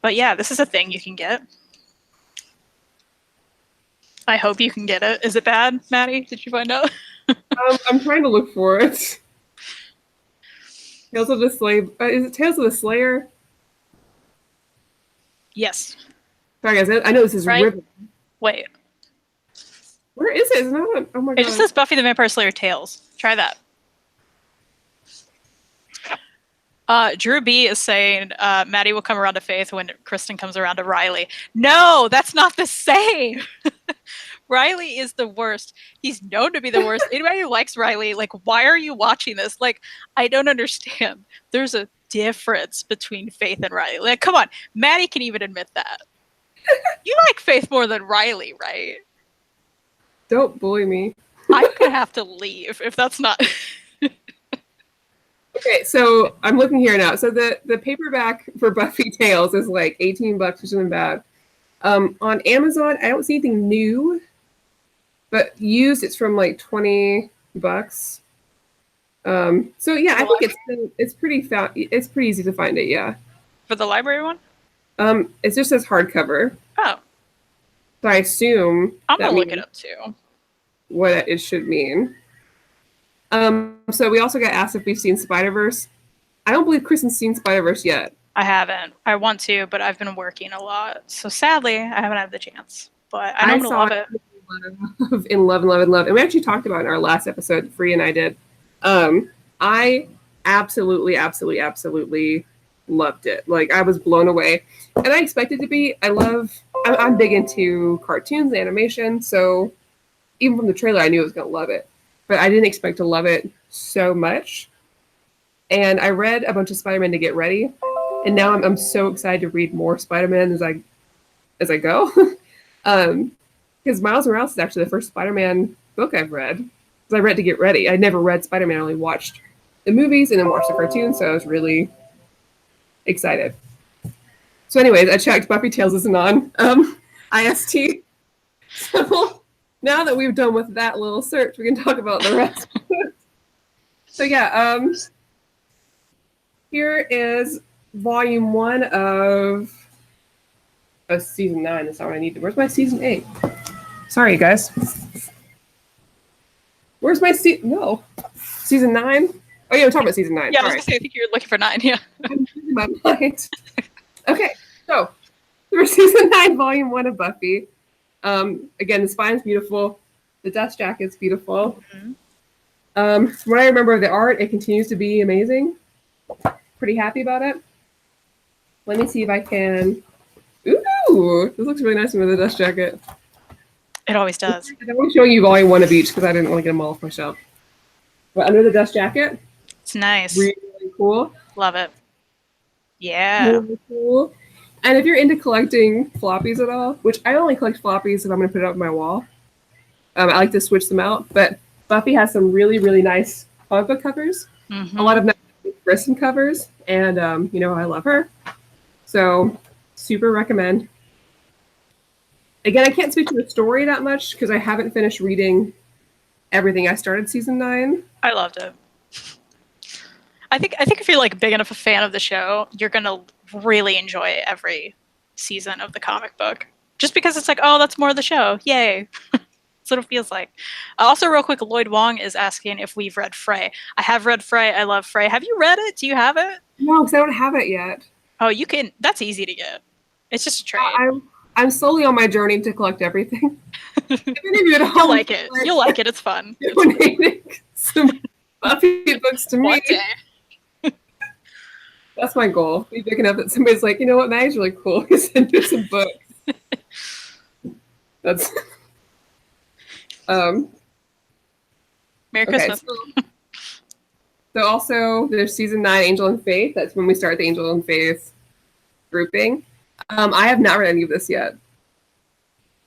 But yeah, this is a thing you can get. I hope you can get it. Is it bad, Maddie? Did you find out? I'm trying to look for it. Tales of the Slave. Is it Tales of the Slayer? Yes. Sorry, guys. I know this is right? Ribbon. Wait. Where is it? It's not on, oh my god. It just says Buffy the Vampire Slayer Tales. Try that. Drew B is saying Maddie will come around to Faith when Kristan comes around to Ryley. No, that's not the same. Ryley is the worst. He's known to be the worst. Anybody who likes Ryley, like, why are you watching this? Like, I don't understand. There's a difference between Faith and Ryley. Like, come on. Maddie can even admit that. You like Faith more than Ryley, right? Don't bully me. I'm gonna have to leave if that's not. Okay, so I'm looking here now. So the paperback for Buffy Tales is like $18 or something bad. On Amazon, I don't see anything new, but used it's from like $20. So yeah, I think it's pretty easy to find it. Yeah. For the library one. It just says hardcover. Oh. So I assume I'm gonna look it up too. What it should mean. So we also got asked if we've seen Spider-Verse. I don't believe Kristan's seen Spider-Verse yet. I haven't. I want to, but I've been working a lot. So sadly, I haven't had the chance. But I know I'm going to love it. In love. And we actually talked about it in our last episode, Free and I did. I absolutely loved it. Like, I was blown away. And I expected to be. I'm big into cartoons and animation, so even from the trailer, I knew I was going to love it. But I didn't expect to love it so much. And I read a bunch of Spider-Man to get ready. And now I'm so excited to read more Spider-Man as I go. Because Miles Morales is actually the first Spider-Man book I've read. Because I read to get ready. I never read Spider-Man. I only watched the movies and then watched the cartoon. So I was really excited. So anyways, I checked Buffy Tales isn't on IST. So now that we've done with that little search, we can talk about the rest. So yeah, here is Volume 1 of Season 9. That's not what I need. Where's my Season 8? Sorry, guys. Where's my Season 9? Oh, yeah, we're talking about Season 9. Yeah, I was going to say, I think you're looking for 9, yeah. I'm losing my mind. Okay, so for Season 9, Volume 1 of Buffy. Again, the spine's beautiful. The dust jacket's beautiful. Mm-hmm. From what I remember of the art, it continues to be amazing. Pretty happy about it. Let me see if I can. Ooh, this looks really nice with the dust jacket. It always does. I'm showing you Volume 1 of each because I didn't want to get them all off my shelf. But under the dust jacket, it's nice. Really, really cool. Love it. Yeah. Really cool. And if you're into collecting floppies at all, which I only collect floppies if I'm going to put it up on my wall. I like to switch them out. But Buffy has some really, really nice comic book covers. Mm-hmm. A lot of nice Kristan covers. And, I love her. So, super recommend. Again, I can't speak to the story that much because I haven't finished reading everything. I started Season 9. I loved it. I think if you're like big enough a fan of the show, you're gonna really enjoy every season of the comic book. Just because it's like, oh, that's more of the show. Yay. That's what it feels like. Also, real quick, Lloyd Wong is asking if we've read Frey. I have read Frey. I love Frey. Have you read it? Do you have it? No, because I don't have it yet. Oh, you can. That's easy to get. It's just a trade. I'm slowly on my journey to collect everything. You'll like it. You'll like it. It's fun. Donating some Buffy books to me. One day. That's my goal. Be big enough that somebody's like, you know what, Maggie's really cool. Send her some books. That's Merry Christmas. So also there's Season 9, Angel and Faith. That's when we start the Angel and Faith grouping. I have not read any of this yet.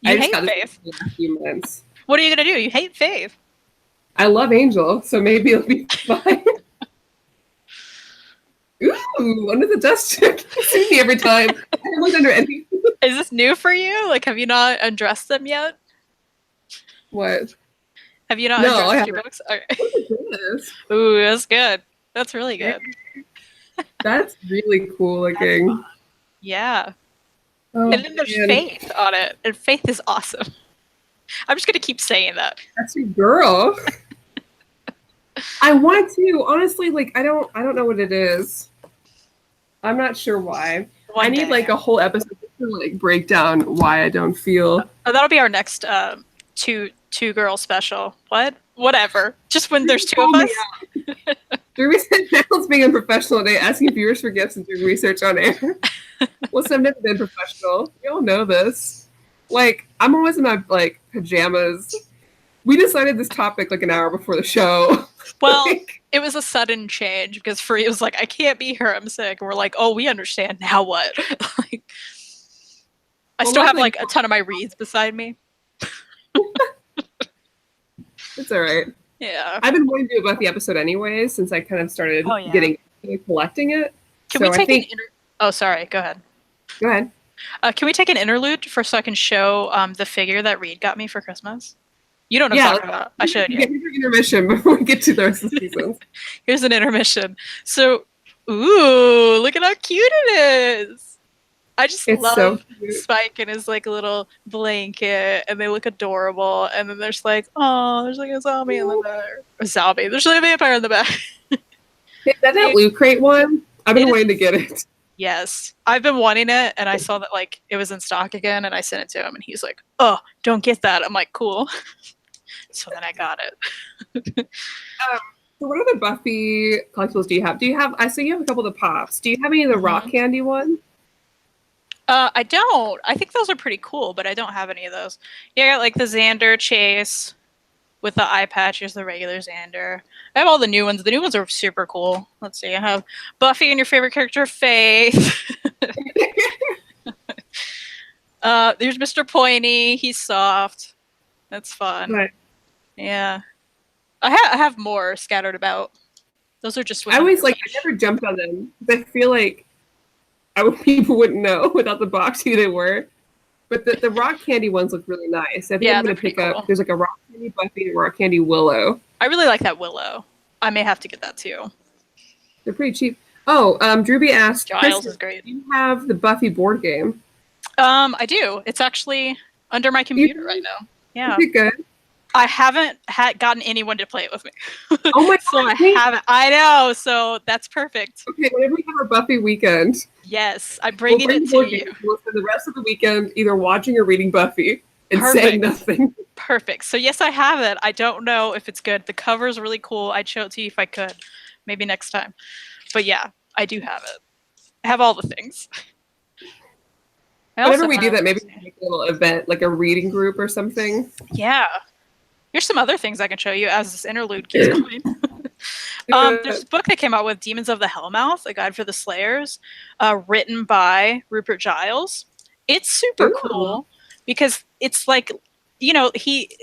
You hate Faith. In a few months. What are you gonna do? You hate Faith. I love Angel, so maybe it'll be fine. Ooh, under the dust jacket. You see me every time. I haven't looked under any. Is this new for you? Like, have you not undressed them yet? What? Have you not undressed your books? Okay. What is this? Ooh, that's good. That's really good. That's really cool looking. Yeah. Oh, and then there's Faith on it, and Faith is awesome. I'm just gonna keep saying that. That's your girl. I want to honestly, like, I don't know what it is. I'm not sure why. I need like a whole episode to like break down why I don't feel. Oh, that'll be our next two girl special. Whatever. Just when there's two of us. Drew said Madelyn's being unprofessional today, asking viewers for gifts and doing research on air. Well, so I've never been professional. You all know this. Like, I'm always in my like pajamas. We decided this topic like an hour before the show. Well, it was a sudden change because Free was like, I can't be here, I'm sick. And we're like, oh, we understand. Now what? Like, I still have like a ton of my reads beside me. It's all right. Yeah. I've been wanting to do a Buffy episode anyway, since I kind of started collecting it. Can we take an Oh, sorry. Go ahead. Go ahead. Can we take an interlude so I can show the figure that Reed got me for Christmas? You don't know what I'm talking about. I should. Get an intermission before we get to the rest of the seasons. Here's an intermission. So, ooh, look at how cute it is. I just love Spike and his like little blanket, and they look adorable. And then there's like, there's like a zombie in the back. A zombie. There's like a vampire in the back. Is that Loot Crate one? I've been waiting to get it. Yes, I've been wanting it, and I saw that like it was in stock again, and I sent it to him, and he's like, "Oh, don't get that." I'm like, "Cool." So then I got it. So what other Buffy collectibles do you have? I see you have a couple of the pops. Do you have any of the rock candy ones? I don't. I think those are pretty cool, but I don't have any of those. Yeah, I got like the Xander Chase with the eye patch. Here's the regular Xander. I have all the new ones. The new ones are super cool. Let's see. I have Buffy and your favorite character, Faith. There's Mr. Pointy. He's soft. That's fun. Right. Yeah. I have more scattered about. Those are just. I always I never jumped on them. I feel like people wouldn't know without the box who they were. But the rock candy ones look really nice. I think I'm going to pick up. There's like a rock candy Buffy and a rock candy Willow. I really like that Willow. I may have to get that too. They're pretty cheap. Oh, Drewby asked, Giles is great. Do you have the Buffy board game? I do. It's actually under my computer right now. Yeah. Is it good? I haven't gotten anyone to play it with me. Oh my god! So I haven't. I know. So that's perfect. Okay, whenever we have our Buffy weekend, yes, I'm bringing it to you. We'll spend the rest of the weekend either watching or reading Buffy and saying nothing. Perfect. So yes, I have it. I don't know if it's good. The cover's really cool. I'd show it to you if I could. Maybe next time. But yeah, I do have it. I have all the things. Whenever we do that, maybe we can make a little event, like a reading group or something. Yeah. Here's some other things I can show you as this interlude keeps going. There's a book that came out with Demons of the Hellmouth, a guide for the Slayers, written by Rupert Giles. It's super cool because it's like,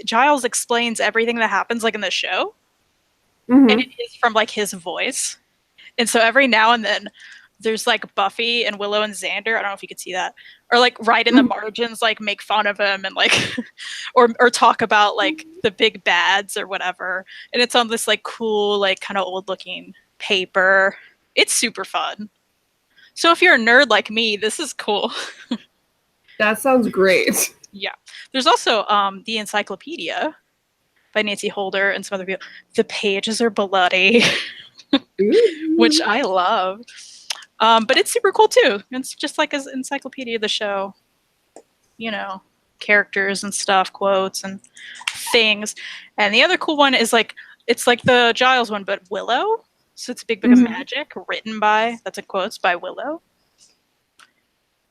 Giles explains everything that happens like in the show. Mm-hmm. And it is from like his voice. And so every now and then there's like Buffy and Willow and Xander. I don't know if you could see that. Or like right in the margins, like make fun of him and like, or talk about like the big bads or whatever. And it's on this like cool, like kind of old looking paper. It's super fun. So if you're a nerd like me, this is cool. That sounds great. Yeah. There's also the Encyclopedia by Nancy Holder and some other people. The pages are bloody, which I love. But it's super cool too. It's just like an encyclopedia of the show. Characters and stuff, quotes and things. And the other cool one is like, it's like the Giles one, but Willow. So it's a big book of magic written by, that's in quotes, by Willow.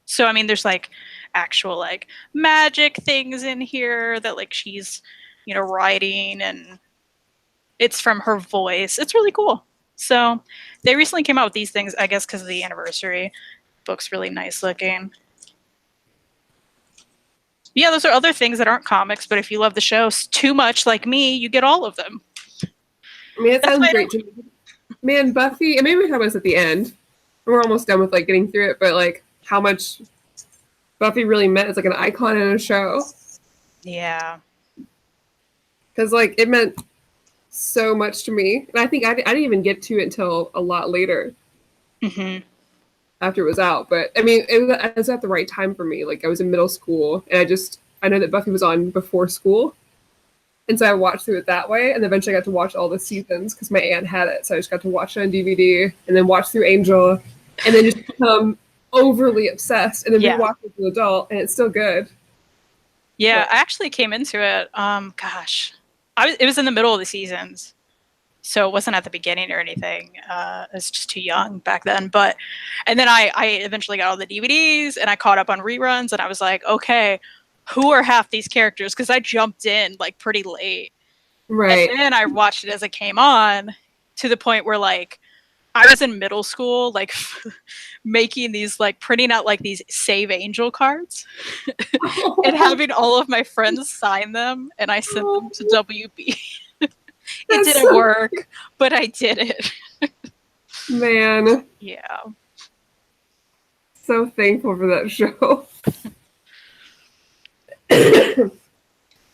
So, I mean, there's like actual like magic things in here that like she's, writing, and it's from her voice. It's really cool. So they recently came out with these things, I guess, because of the anniversary. Book's really nice looking. Yeah, those are other things that aren't comics, but if you love the show too much like me, you get all of them. I mean, it sounds great to me. Man, Buffy, and maybe we talk about this at the end. We're almost done with like getting through it, but like how much Buffy really meant as like an icon in a show. Yeah. Because like it meant so much to me, and I think I didn't even get to it until a lot later, after it was out. But I mean, it was at the right time for me. Like I was in middle school, and I know that Buffy was on before school, and so I watched through it that way. And eventually, I got to watch all the seasons because my aunt had it, so I just got to watch it on DVD, and then watch through Angel, and then just become overly obsessed, and then rewatch it as an adult, and it's still good. Yeah, I actually came into it. It was in the middle of the seasons, so it wasn't at the beginning or anything. I was just too young back then. And then I eventually got all the DVDs, and I caught up on reruns, and I was like, okay, who are half these characters? Because I jumped in like pretty late. Right. And then I watched it as it came on to the point where like I was in middle school, like making these, like printing out like these Save Angel cards and having all of my friends sign them, and I sent them to WB. It didn't work, but I did it. Man. Yeah. So thankful for that show.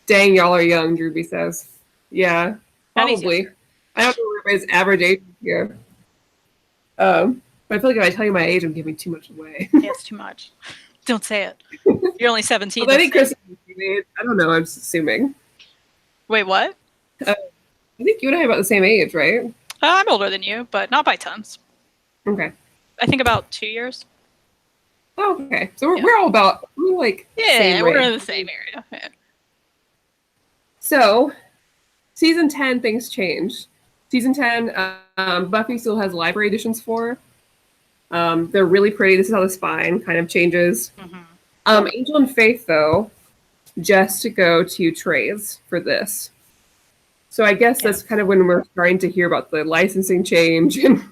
Dang, y'all are young, Drewby says. Yeah, probably. I don't know what everybody's average age is here. But I feel like if I tell you my age, I'm giving too much away. Yeah, it's too much. Don't say it. You're only 17. Well, I think Kristan is the same age. I don't know. I'm just assuming. Wait, what? I think you and I are about the same age, right? I'm older than you, but not by tons. Okay. I think about 2 years. Oh, okay. So we're all about, we're in the same area. Yeah. So, season 10, things change. Season 10, Buffy still has library editions for. They're really pretty. This is how the spine kind of changes. Mm-hmm. Angel and Faith, though, just to go to trades for this. So I guess that's kind of when we're starting to hear about the licensing change. And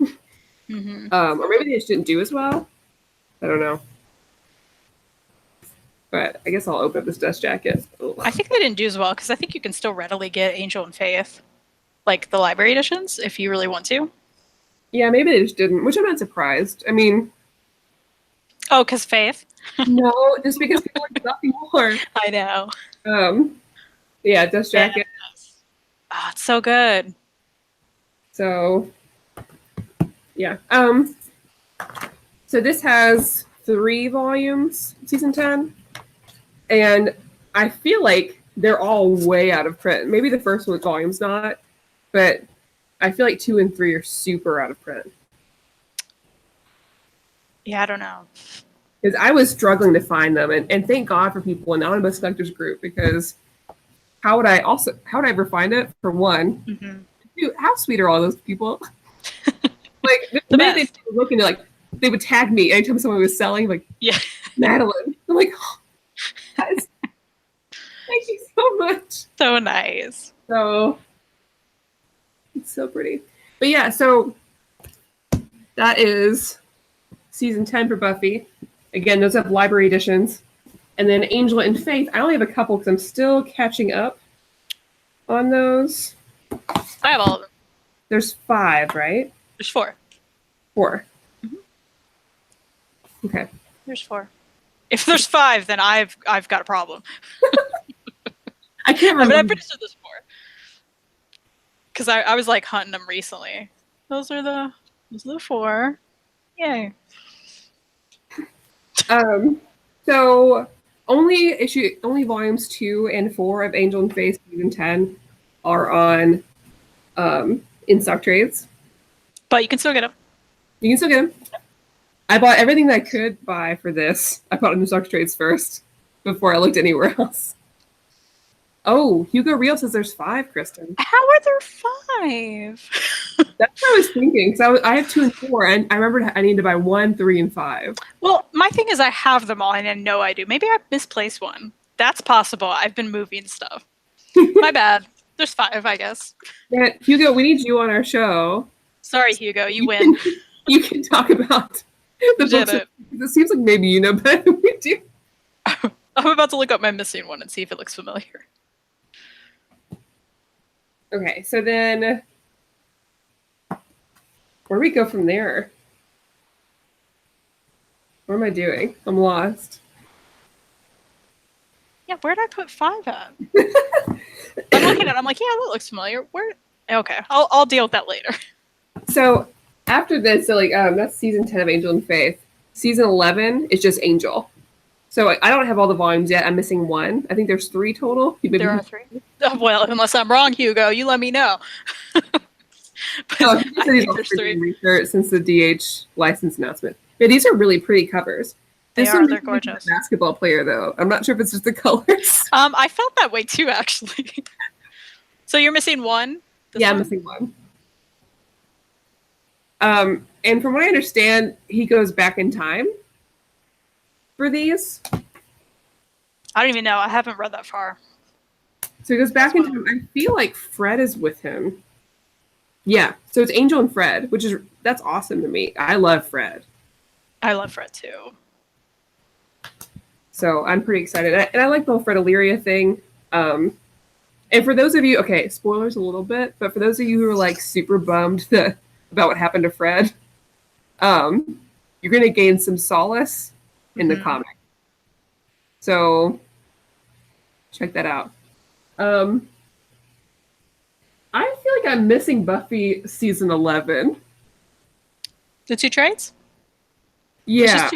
or maybe they just didn't do as well. I don't know. But I guess I'll open up this dust jacket. Ugh. I think they didn't do as well because I think you can still readily get Angel and Faith, like the library editions, if you really want to. Yeah, maybe they just didn't, which I'm not surprised. I mean... Oh, because Faith? No, just because people like Buffy more. I know. Yeah, dust jacket. Oh, it's so good. So, yeah. So this has 3 volumes, season 10. And I feel like they're all way out of print. Maybe the first volume's not, but I feel like 2 and 3 are super out of print. Yeah, I don't know. Because I was struggling to find them, and thank God for people in the Omnibus Collectors group, because how would I ever find it, for one? Mm-hmm. Dude, how sweet are all those people? Like, the minute they were looking, like, they would tag me anytime someone was selling, like, yeah, Madelyn. I'm like, oh, guys, thank you so much. So nice. So, it's so pretty. But yeah, so that is season 10 for Buffy. Again, those have library editions. And then Angel and Faith, I only have a couple because I'm still catching up on those. I have all of them. There's 5, right? There's 4. 4. Okay. There's 4. If there's 5, then I've got a problem. I can't remember. I'm pretty sure there's 4. Because I was like hunting them recently. Those are the 4. Yay. So only volumes 2 and 4 of Angel and Faith season 10 are on in stock trades. But you can still get them. You can still get them. I bought everything that I could buy for this. I bought it in stock trades first before I looked anywhere else. Oh, Hugo Real says there's 5, Kristan. How are there 5? That's what I was thinking. Because I have 2 and 4, and I remembered I need to buy 1, 3, and 5. Well, my thing is I have them all, and I know I do. Maybe I misplaced one. That's possible. I've been moving stuff. My bad. There's 5, I guess. Yeah, Hugo, we need you on our show. Sorry, Hugo. You win. You can talk about the books. It seems like maybe you know better than we do. I'm about to look up my missing one and see if it looks familiar. Okay, so then where do we go from there? What am I doing? I'm lost. Yeah, where did I put 5 at? I'm looking at it, I'm like, yeah, that looks familiar. Where? Okay, I'll deal with that later. So after this, so like that's season 10 of Angel and Faith. Season 11 is just Angel. So I don't have all the volumes yet. I'm missing 1. I think there's 3 total. There are 3. Oh, well, unless I'm wrong, Hugo, you let me know. I think there's 3 research since the DH license announcement. Yeah, these are really pretty covers. They're gorgeous. Basketball player though. I'm not sure if it's just the colors. I felt that way too, actually. So you're missing 1? Yeah, I'm missing 1. And from what I understand, he goes back in time for these. I don't even know. I haven't read that far. So he goes back in time. I feel like Fred is with him. Yeah. So it's Angel and Fred, that's awesome to me. I love Fred. I love Fred too. So I'm pretty excited. And I like the whole Fred Illyria thing. And for those of you, okay, spoilers a little bit, but for those of you who are like super bummed about what happened to Fred, you're going to gain some solace in the comic. So check that out. I feel like I'm missing Buffy season 11. The 2 trades? Yeah.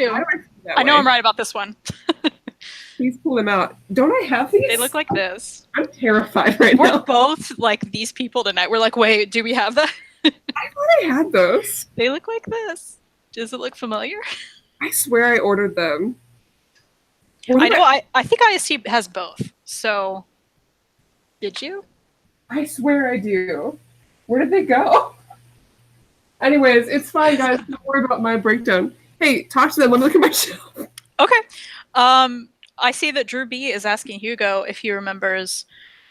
I know I'm right about this one. Please pull them out. Don't I have these? They look like this. I'm terrified right now. We're both like these people tonight. We're like, wait, do we have that? I thought I had those. They look like this. Does it look familiar? I swear I ordered them. I think IST has both. So, did you? I swear I do. Where did they go? Anyways, it's fine, guys. Don't worry about my breakdown. Hey, talk to them. Let me look at my shelf. Okay. I see that Drew B is asking Hugo if he remembers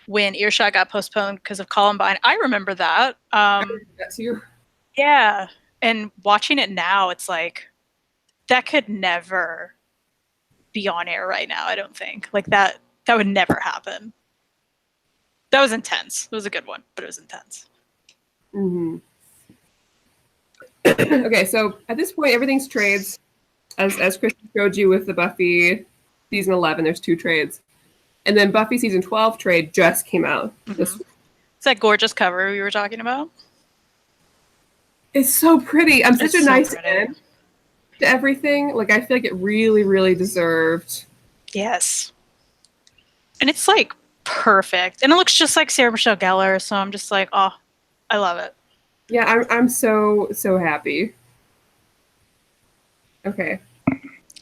when Earshot got postponed because of Columbine. I remember that. That's you. Yeah. And watching it now, it's like, that could never be on air right now, I don't think. Like, that would never happen. That was intense. It was a good one, but it was intense. Mm-hmm. Okay, so at this point, everything's trades. As Kristan showed you with the Buffy season 11, there's 2 trades. And then Buffy season 12 trade just came out. This week. It's that gorgeous cover we were talking about. It's so pretty. I'm such a nice end to everything. Like, I feel like it really, really deserved. Yes. And it's like perfect. And it looks just like Sarah Michelle Gellar, so I'm just like, oh, I love it. Yeah, I'm so happy. Okay.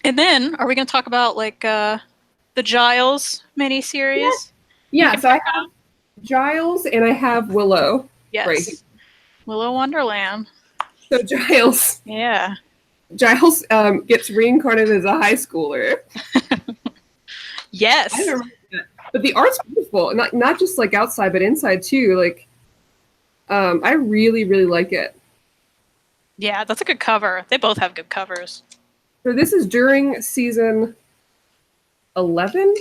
And then, are we going to talk about like the Giles miniseries? Yeah. So I have Giles and I have Willow. Yes. Right. Willow Wonderland. So Giles. Yeah. Giles gets reincarnated as a high schooler. Yes. I remember that. But the art's beautiful. Not just like outside, but inside too. Like, I really, really like it. Yeah, that's a good cover. They both have good covers. So this is during season 11,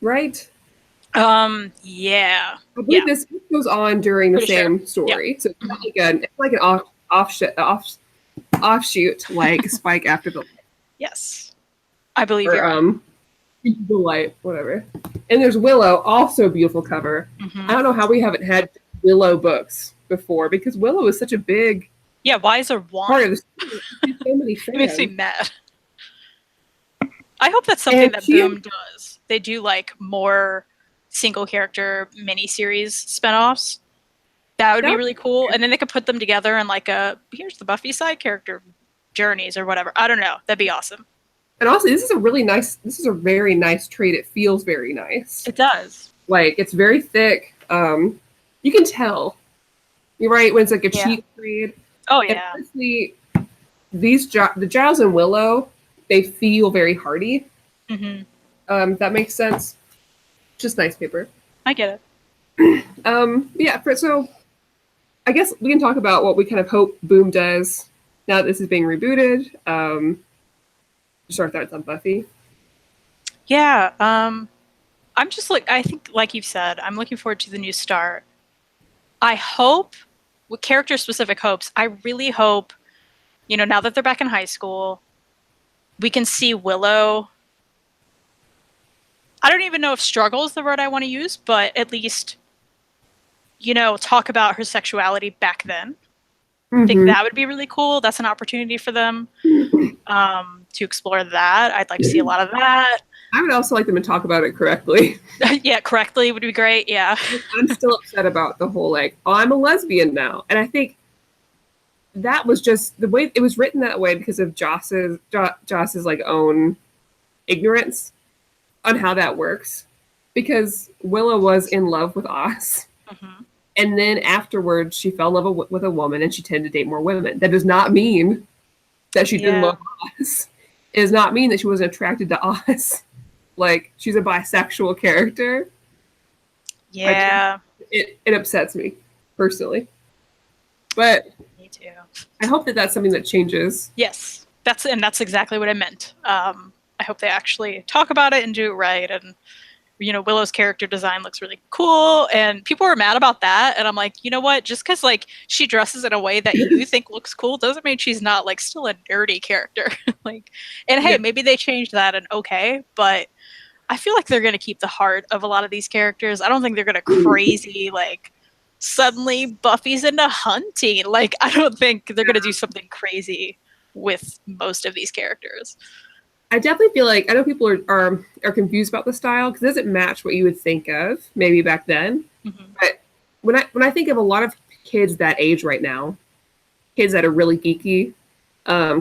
right? Yeah. I believe this goes on during the same story. Yeah. So it's like an offshoot, like Spike After the Light. Yes, I believe you're right. The Light, whatever. And there's Willow, also beautiful cover. I don't know how we haven't had Willow books before because Willow is such a big. Yeah, why is there one? Part of the story. So many fans. It makes me mad. I hope that's something that Boom does. They do like more single character miniseries spinoffs. That would be really cool. And then they could put them together in like here's the Buffy side character journeys or whatever. I don't know. That'd be awesome. And also, this is a very nice trade. It feels very nice. It does. Like, it's very thick. You can tell. You're right, when it's like a cheap trade. Oh, yeah. And honestly, the Giles and Willow, they feel very hearty. That makes sense. Just nice paper. I get it. So I guess we can talk about what we kind of hope Boom does now that this is being rebooted. Just our thoughts on Buffy. Yeah. I'm just I think, like you've said, I'm looking forward to the new start. I hope, with character-specific hopes, I really hope, now that they're back in high school, we can see Willow. I don't even know if struggle is the word I want to use, but at least, talk about her sexuality back then. I think that would be really cool. That's an opportunity for them to explore that. I'd like to see a lot of that. I would also like them to talk about it correctly. Yeah, correctly would be great. Yeah. I'm still upset about the whole I'm a lesbian now. And I think that was just the way it was written that way because of Joss's like own ignorance on how that works. Because Willow was in love with Oz. And then afterwards she fell in love with a woman and she tended to date more women. That does not mean that she didn't love Oz. it does not mean that she wasn't attracted to Oz. Like, she's a bisexual character. Yeah. It upsets me, personally. But Me too. I hope that that's something that changes. Yes. That's exactly what I meant. I hope they actually talk about it and do it right. And, you know, Willow's character design looks really cool. And people were mad about that. And I'm like, you know what? Just because, like, she dresses in a way that you think looks cool doesn't mean she's not, like, still a nerdy character. Like, and hey, maybe they changed that and okay. But I feel like they're going to keep the heart of a lot of these characters. I don't think they're going to crazy, like, suddenly Buffy's into hunting. Like, I don't think they're going to do something crazy with most of these characters. I definitely feel like, I know people are confused about the style because it doesn't match what you would think of maybe back then. Mm-hmm. But when I think of a lot of kids that age right now, kids that are really geeky,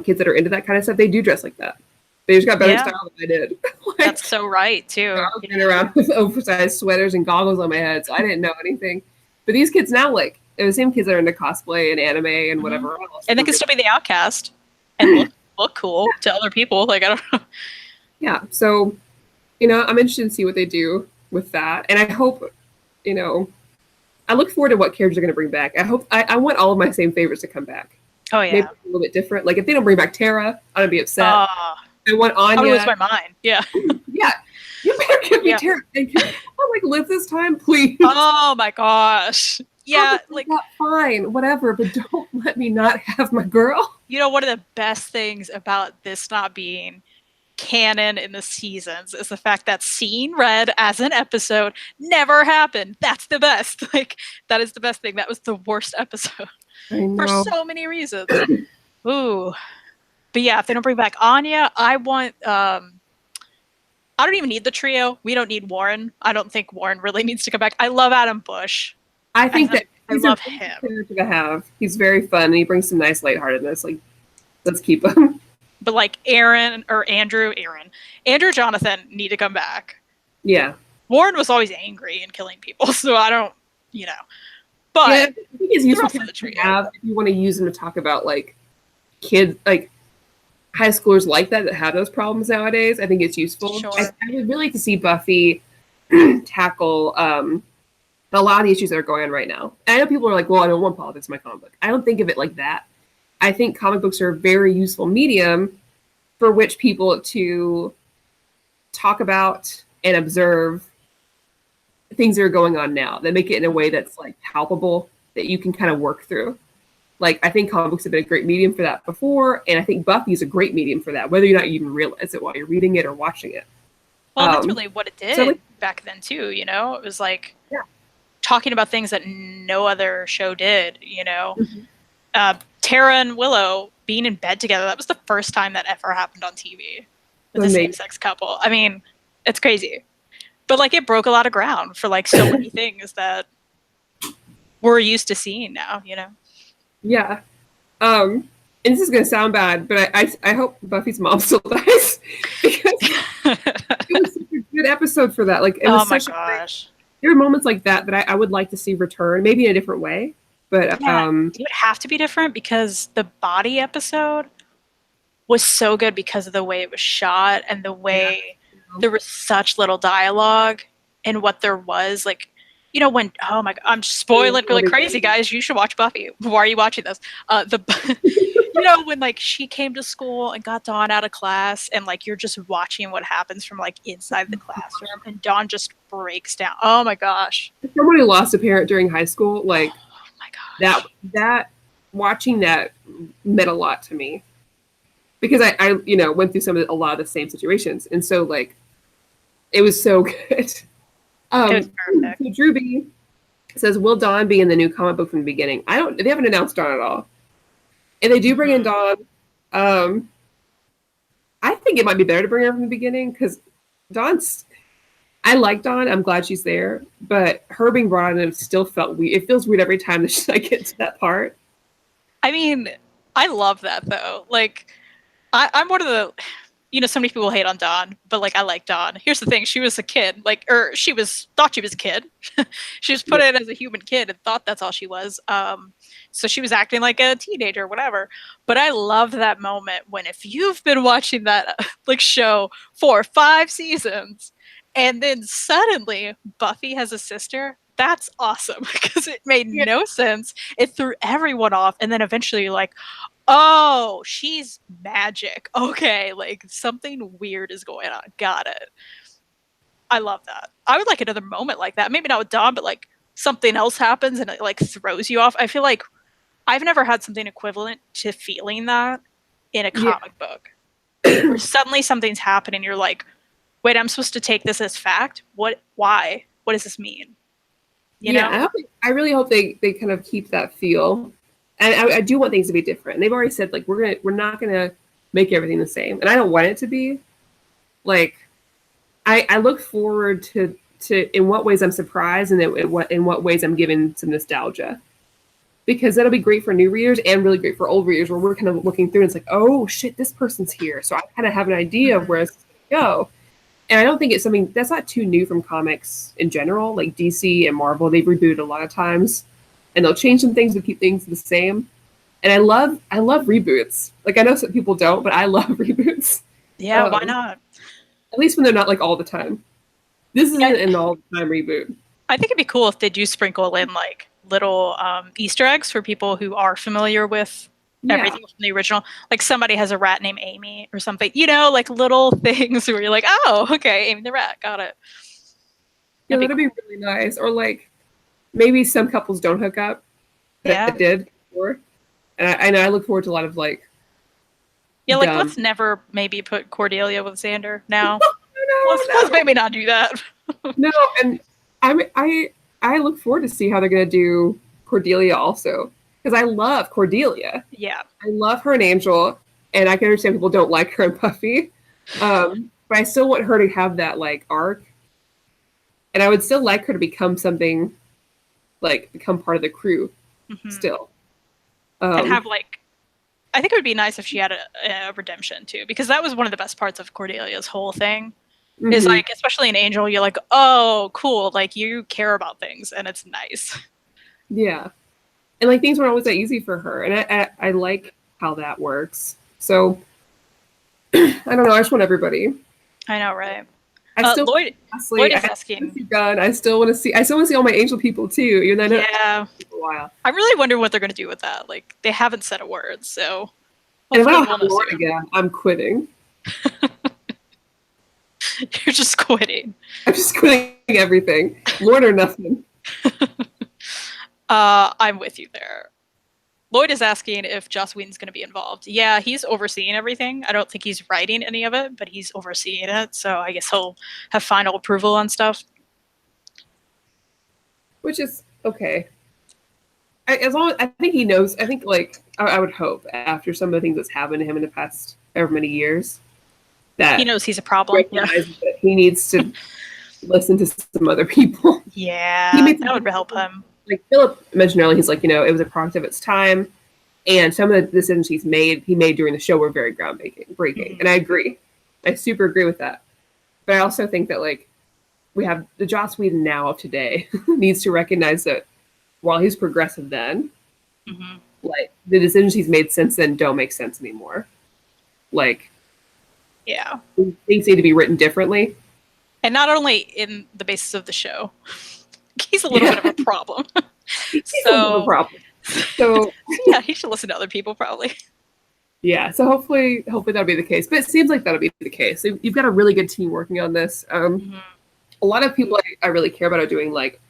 kids that are into that kind of stuff, they do dress like that. They just got better style than I did. Like, that's so right, too. I was getting around with oversized sweaters and goggles on my head, so I didn't know anything. But these kids now, like, they're the same kids that are into cosplay and anime and whatever else. And they can still be the outcast and look cool to other people. Like, I don't know. Yeah, so, you know, I'm interested to see what they do with that. And I hope, you know, I look forward to what characters are going to bring back. I want all of my same favorites to come back. Oh, yeah. Maybe a little bit different. Like, if they don't bring back Tara, I'm going to be upset. I want Anya. I would lose my mind. Yeah. Yeah. You better give me Tara. Can I, like, live this time, please? Oh, my gosh. Yeah. Like, fine, whatever, but don't let me not have my girl. You know, one of the best things about this not being canon in the seasons is the fact that scene read as an episode never happened. That's the best. Like, that is the best thing. That was the worst episode for so many reasons. Ooh. But yeah, if they don't bring back Anya, I want I don't even need the trio. We don't need Warren. I don't think Warren really needs to come back. I love Adam Bush. I think that I love him. Character to have. He's very fun and he brings some nice lightheartedness. Like, let's keep him. But like Andrew Jonathan need to come back. Yeah. Warren was always angry and killing people, so I don't, you know. But yeah, I think it's useful to have if you want to use them to talk about, like, kids, like high schoolers like that have those problems nowadays. I think it's useful. Sure. I would really like to see Buffy tackle a lot of the issues that are going on right now. And I know people are like, well, I don't want politics in my comic book. I don't think of it like that. I think comic books are a very useful medium for which people to talk about and observe things that are going on now that make it in a way that's, like, palpable, that you can kind of work through. Like, I think comic books have been a great medium for that before, and I think Buffy is a great medium for that, whether or not you even realize it while you're reading it or watching it. Well, that's really what it did back then, too, you know? It was like talking about things that no other show did, you know? Mm-hmm. Tara and Willow being in bed together, that was the first time that ever happened on TV with a same-sex couple. I mean, it's crazy. But, like, it broke a lot of ground for, like, so many things that we're used to seeing now, you know? Yeah. And this is going to sound bad, but I hope Buffy's mom still dies. Because it was such a good episode for that. Like, it was my gosh. There are moments like that I would like to see return, maybe in a different way. But it would have to be different because the body episode was so good because of the way it was shot and the way there was such little dialogue and what there was. Like, you know, when, oh my God, I'm spoiling really crazy, guys. You should watch Buffy. Why are you watching this? You know, when, like, she came to school and got Dawn out of class and, like, you're just watching what happens from, like, inside the classroom and Dawn just breaks down. Oh my gosh. Someone who lost a parent during high school, like, oh my gosh. That watching that meant a lot to me because I you know, went through a lot of the same situations. And so, like, it was so good. It was perfect. So Drew B says, will Dawn be in the new comic book from the beginning? They haven't announced Dawn at all. And they do bring in Dawn. I think it might be better to bring her from the beginning because I like Dawn. I'm glad she's there. But her being brought in still felt weird. It feels weird every time that I get to that part. I mean, I love that, though. Like, I'm one of the... so many people hate on Dawn, but like I like Dawn. Here's the thing: she was a kid, thought she was a kid. She was put in as a human kid and thought that's all she was. So she was acting like a teenager, whatever. But I love that moment when, if you've been watching that show for 5 seasons, and then suddenly Buffy has a sister. That's awesome because it made no sense. It threw everyone off, and then eventually you're like, oh, she's magic. Okay, like something weird is going on. Got it. I love that. I would like another moment like that. Maybe not with Dawn, but like something else happens and it like throws you off. I feel like I've never had something equivalent to feeling that in a comic book. Where suddenly something's happening, you're like, wait, I'm supposed to take this as fact? What? Why? What does this mean? You know? I really hope they kind of keep that feel. And I do want things to be different. And they've already said, like, we're not gonna make everything the same. And I don't want it to be. Like, I look forward to in what ways I'm surprised and in what ways I'm given some nostalgia. Because that'll be great for new readers and really great for old readers, where we're kind of looking through and it's like, oh shit, this person's here. So I kind of have an idea of where it's going to go. And I don't think it's something that's not too new from comics in general. Like DC and Marvel, they've rebooted a lot of times. And they'll change some things to keep things the same. And I love reboots. Like, I know some people don't, but I love reboots. Yeah, why not? At least when they're not like all the time. This isn't an all the time reboot. I think it'd be cool if they do sprinkle in like little Easter eggs for people who are familiar with everything from the original. Like somebody has a rat named Amy or something, like little things where you're like, oh, okay, Amy the rat, got it. Yeah, that'd be really nice. Or like maybe some couples don't hook up that did before. And I look forward to a lot of like let's never maybe put Cordelia with Xander now. Let's maybe not do that. No, and I look forward to see how they're gonna do Cordelia also. Because I love Cordelia. Yeah. I love her and Angel, and I can understand people don't like her and Buffy. But I still want her to have that like arc. And I would still like her to become something, like become part of the crew still. And have like, I think it would be nice if she had a redemption too, because that was one of the best parts of Cordelia's whole thing. Is like, especially in Angel, you're like, oh, cool, like you care about things, and it's nice. Yeah. And like things weren't always that easy for her, and I like how that works. So I don't know. I just want everybody. I know, right? I still Lloyd is asking. I still want to see all my Angel people too. Even though yeah, a while. I really wonder what they're going to do with that. Like they haven't said a word, so. And if I don't have Lord again, I'm quitting. You're just quitting. I'm just quitting everything. Lord or nothing. I'm with you there. Lloyd is asking if Joss Whedon's going to be involved. Yeah, he's overseeing everything. I don't think he's writing any of it, but he's overseeing it. So I guess he'll have final approval on stuff. Which is okay. As long as I think he knows. I think like I would hope after some of the things that's happened to him in the past however many years that he knows he's a problem. That he needs to listen to some other people. Yeah, that would help him. Like Philip mentioned earlier, he's like, it was a product of its time, and some of the decisions he made during the show were very groundbreaking, and I agree. I super agree with that. But I also think that like we have the Joss Whedon now of today needs to recognize that while he's progressive then, like the decisions he's made since then don't make sense anymore. Like, yeah, things need to be written differently, and not only in the basis of the show. He's a little bit of a problem. He's a little problem. So yeah, he should listen to other people probably. Yeah, so hopefully that'll be the case. But it seems like that'll be the case. So you've got a really good team working on this. A lot of people I really care about are doing like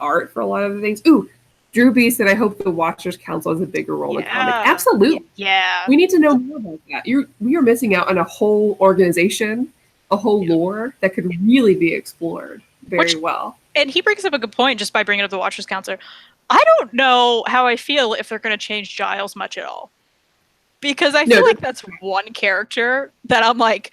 art for a lot of the things. Ooh, Drew B said, I hope the Watchers Council has a bigger role in the comic. Absolutely. Yeah. We need to know more about that. We are missing out on a whole organization, a whole lore that could really be explored very well. And he brings up a good point just by bringing up the Watchers Council. I don't know how I feel if they're going to change Giles much at all. Because I feel like that's one character that I'm like,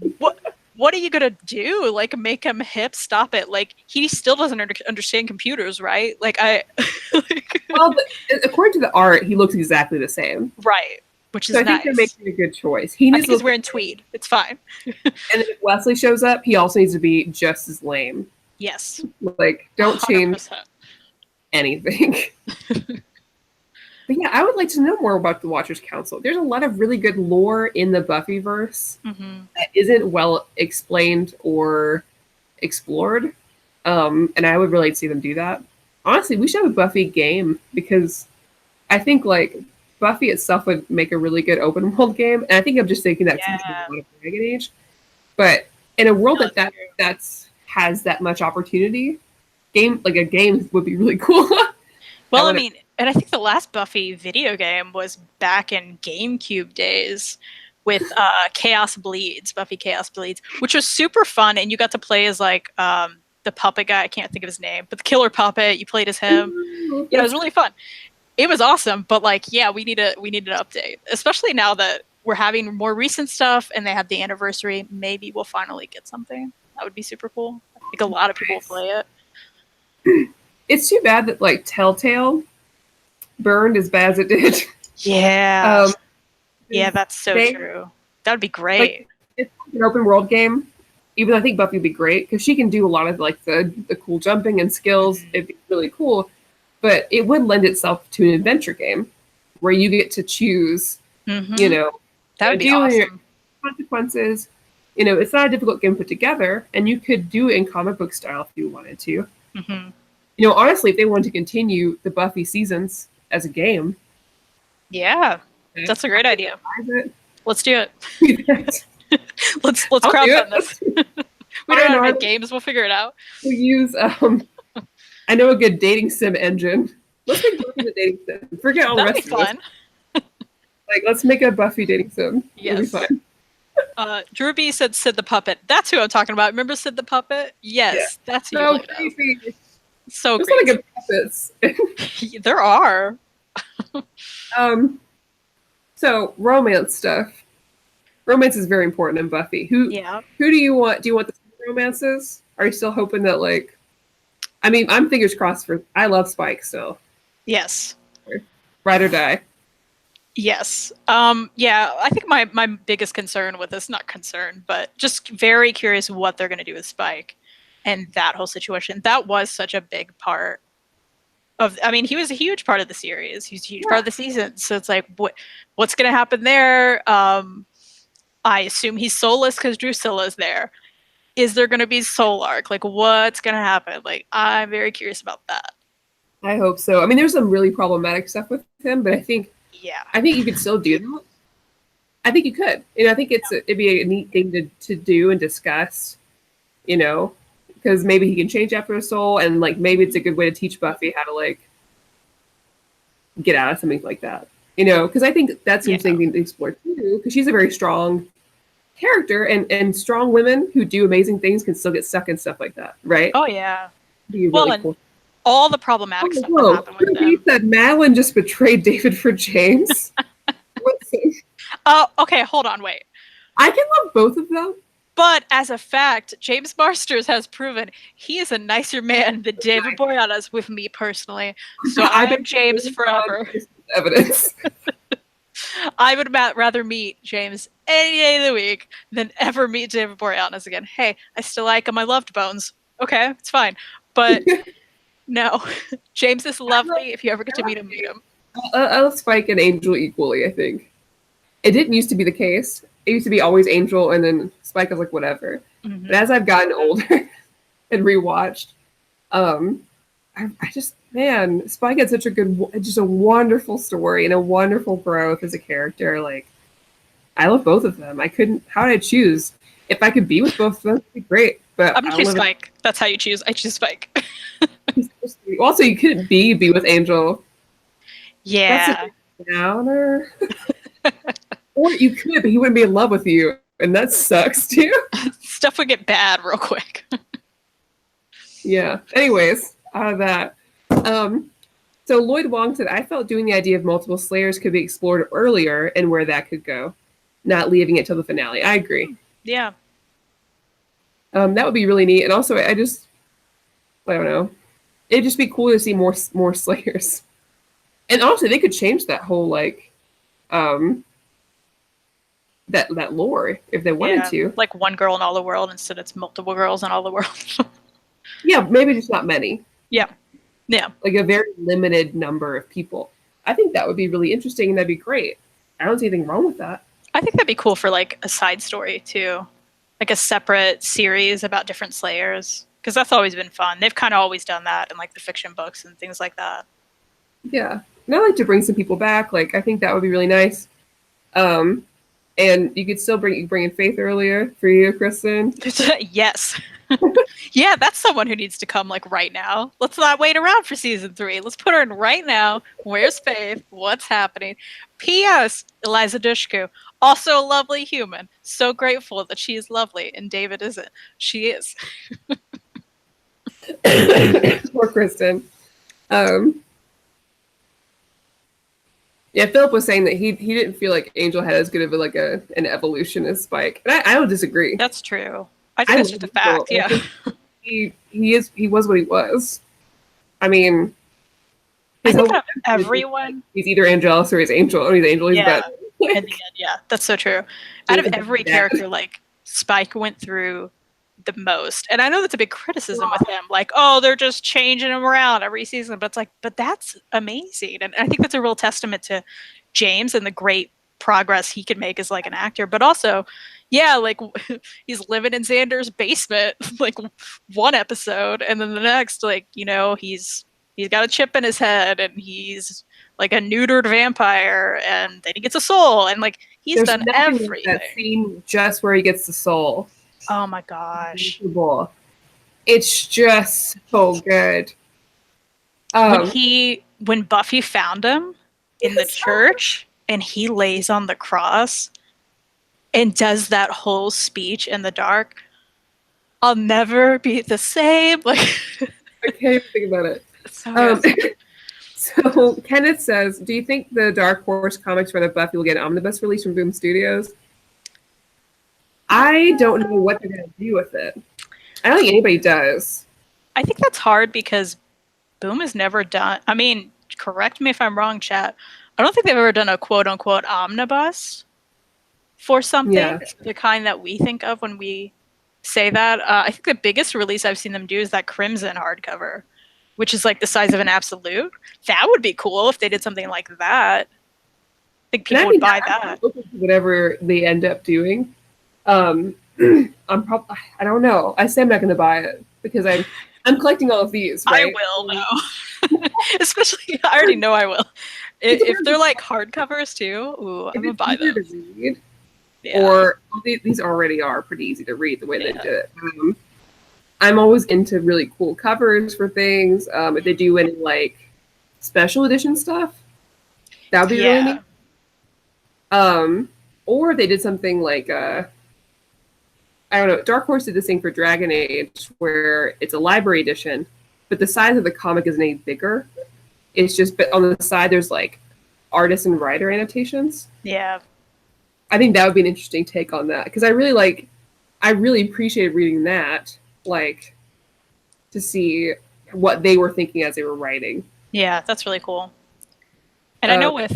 what are you going to do? Like, make him hip? Stop it. Like, he still doesn't understand computers, right? Like, well, according to the art, he looks exactly the same. Right. which is So I nice. think they're making a good choice. He I needs think he's wearing tweed. It's fine. and if Wesley shows up, he also needs to be just as lame. Yes. Like, don't 100%. change anything. But yeah, I would like to know more about the Watchers Council. There's a lot of really good lore in the Buffyverse that isn't well explained or explored. And I would really like to see them do that. Honestly, we should have a Buffy game because I think like Buffy itself would make a really good open world game. And I think I'm just thinking that since a lot of Dragon Age. But in a world that's has that much opportunity, a game would be really cool. Well, I mean, and I think the last Buffy video game was back in GameCube days with Chaos Bleeds, Buffy Chaos Bleeds, which was super fun. And you got to play as like the puppet guy. I can't think of his name, but the killer puppet. You played as him. Yeah, it was really fun. It was awesome. But like, yeah, we need an update, especially now that we're having more recent stuff and they have the anniversary. Maybe we'll finally get something. That would be super cool. I think a lot of people play it. It's too bad that like Telltale burned as bad as it did. Yeah. Yeah, that's so true. That would be great. Like, it's an open world game. Even though I think Buffy would be great because she can do a lot of like the cool jumping and skills. It'd be really cool. But it would lend itself to an adventure game where you get to choose, you know, that would be awesome. Consequences. You know, it's not a difficult game to put together, and you could do it in comic book style if you wanted to. You know, honestly, if they wanted to continue the Buffy seasons as a game, that's a great idea. Let's do it. let's crowdfund this. We don't know how games. We'll figure it out. We'll use I know a good dating sim engine. Let's make Buffy the dating sim. Forget all the rest of it. Like, let's make a Buffy dating sim. Yes. It'll be fun. Drew B said Sid the Puppet. That's who I'm talking about. Remember Sid the Puppet? Yes, that's who you creepy. So there's great. There's good puppets. There are. So romance stuff. Romance is very important in Buffy. Who do you want? Do you want the romances? Are you still hoping that like? I mean, I'm fingers crossed for. I love Spike still. Yes. Ride or die. Yes. I think my biggest concern with this, not concern, but just very curious what they're going to do with Spike and that whole situation. That was such a big part of, I mean, he was a huge part of the series. He's a huge part of the season. So it's like, what's going to happen there? I assume he's soulless because Drusilla's there. Is there going to be soul arc? Like, what's going to happen? Like, I'm very curious about that. I hope so. I mean, there's some really problematic stuff with him, but I think you could still do that. I think you could. You know, I think it'd be a neat thing to do and discuss, you know, because maybe he can change after a soul, and like maybe it's a good way to teach Buffy how to like get out of something like that. You know, because I think that's an interesting thing to explore too, because she's a very strong character, and strong women who do amazing things can still get stuck in stuff like that, right? Oh yeah. Really cool. All the problematic stuff that happened with them. He said Madelyn just betrayed David for James. Okay, hold on, wait. I can love both of them. But as a fact, James Marsters has proven he is a nicer man than David Boreanaz with me personally. So I'm James forever. Evidence. I would rather meet James any day of the week than ever meet David Boreanaz again. Hey, I still like him. I loved Bones. Okay, it's fine. But no, James is lovely. If you ever get to meet him, meet him. I love Spike and Angel equally, I think. It didn't used to be the case. It used to be always Angel, and then Spike was like, whatever. But as I've gotten older and rewatched, I just, man, Spike had such just a wonderful story and a wonderful growth as a character. Like, I love both of them. How did I choose? If I could be with both of them, it'd be great. But I'm gonna choose Spike. That's how you choose. I choose Spike. Also, you couldn't be with Angel. Yeah. That's a downer. Or you could, but he wouldn't be in love with you, and that sucks too. Stuff would get bad real quick. Yeah. Anyways, out of that. So Lloyd Wong said, I felt doing the idea of multiple Slayers could be explored earlier and where that could go, not leaving it till the finale. I agree. Yeah. That would be really neat. And also, I don't know. It'd just be cool to see more Slayers. And honestly, they could change that whole, like, that lore if they wanted to. Like one girl in all the world instead it's multiple girls in all the world. Yeah, maybe just not many. Yeah. Like a very limited number of people. I think that would be really interesting and that'd be great. I don't see anything wrong with that. I think that'd be cool for like a side story too. Like a separate series about different Slayers. Because that's always been fun. They've kind of always done that in like the fiction books and things like that. Yeah. And I like to bring some people back. Like I think that would be really nice. And you could still bring in Faith earlier for you, Kristan. Yes. Yeah, that's someone who needs to come like right now. Let's not wait around for season 3. Let's put her in right now. Where's Faith? What's happening? P.S. Eliza Dushku, also a lovely human. So grateful that she is lovely and David isn't. She is. Poor Kristan. Yeah, Philip was saying that he didn't feel like Angel had as good of an evolution as Spike, and I don't disagree. That's true. I think that's just a fact. Yeah, he was what he was. I mean, I think out of everyone, he's either Angelus or he's Angel. Or he's Angel. He's bad. In the end, yeah, that's so true. Out of every character, like Spike went through the most, and I know that's a big criticism with him. Like, oh, they're just changing him around every season, but it's like, but that's amazing, and I think that's a real testament to James and the great progress he can make as like an actor, but also. Yeah, like he's living in Xander's basement, like one episode, and then the next, like, you know, he's got a chip in his head, and he's like a neutered vampire, and then he gets a soul, and like he's done everything. That scene just where he gets the soul. Oh my gosh, it's just so good. When Buffy found him in the church, and he lays on the cross. And does that whole speech in the dark. I'll never be the same. Like I can't think about it. So, so Kenneth says, do you think the Dark Horse comics for the Buffy will get an omnibus release from Boom Studios? I don't know what they're going to do with it. I don't think anybody does. I think that's hard because Boom has never done. I mean, correct me if I'm wrong, chat. I don't think they've ever done a quote unquote omnibus. For something, the kind that we think of when we say that. I think the biggest release I've seen them do is that Crimson hardcover, which is like the size of an Absolute. That would be cool if they did something like that. I think people would buy that. Whatever they end up doing. I don't know. I say I'm not going to buy it because I'm collecting all of these. Right? I will, though. Especially, I already know I will. If they're like hardcovers too, ooh, I'm going to buy them. Yeah. Or these already are pretty easy to read the way they did it. I'm always into really cool covers for things. If they do any like special edition stuff, that would be really neat. Or if they did something like I don't know. Dark Horse did this thing for Dragon Age where it's a library edition, but the size of the comic isn't any bigger. It's just on the side there's like artist and writer annotations. Yeah. I think that would be an interesting take on that because I really appreciated reading that, like, to see what they were thinking as they were writing. Yeah, that's really cool. And I know with,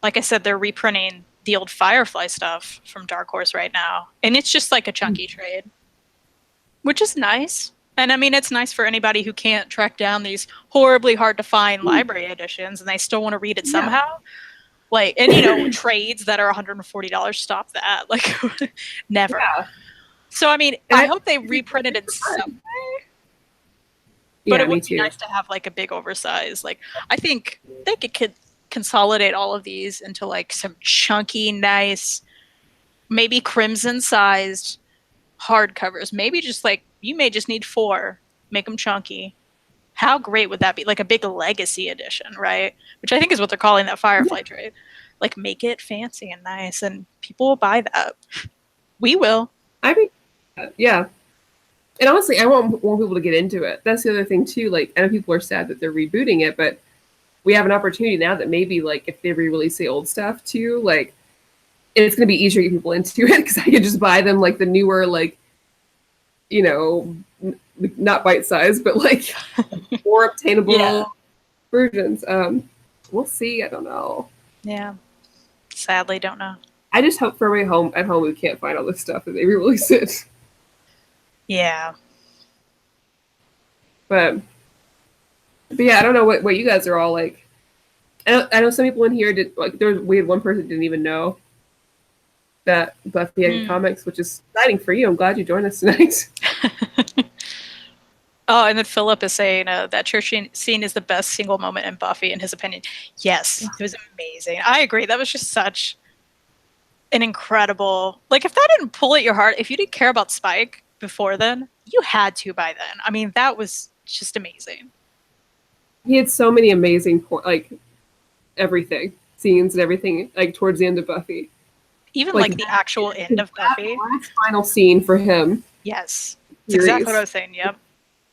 like I said, they're reprinting the old Firefly stuff from Dark Horse right now, and it's just like a chunky trade, which is nice. And I mean, it's nice for anybody who can't track down these horribly hard to find library editions and they still want to read it somehow. Like, and you know, trades that are $140, stop that. Like, never. Yeah. So, I mean, I hope they reprint it in some way. But it would be nice to have like a big oversize. Like, I think they could consolidate all of these into like some chunky, nice, maybe crimson-sized hardcovers. Maybe just like, you may just need 4. Make them chunky. How great would that be? Like a big legacy edition, right? Which I think is what they're calling that Firefly trade. Like, make it fancy and nice, and people will buy that. We will. I mean, yeah. And honestly, I want more people to get into it. That's the other thing, too. Like, I know people are sad that they're rebooting it, but we have an opportunity now that maybe, like, if they re-release the old stuff, too, like, it's going to be easier to get people into it because I can just buy them, like, the newer, like, you know, not bite-sized, but like more obtainable versions. We'll see. I don't know. Yeah. Sadly, don't know. I just hope for everybody at home who can't find all this stuff that they re-release it. Yeah. But yeah, I don't know what you guys are all like. I know some people in here did like we had one person didn't even know that Buffy had comics, which is exciting for you. I'm glad you joined us tonight. Oh, and then Philip is saying that church scene is the best single moment in Buffy, in his opinion. Yes, it was amazing. I agree. That was just such an incredible... Like, if that didn't pull at your heart, if you didn't care about Spike before then, you had to by then. I mean, that was just amazing. He had so many amazing, everything. Scenes and everything, like, towards the end of Buffy. Even, like the actual end of Buffy. Last final scene for him. Yes. That's exactly what I was saying, yep.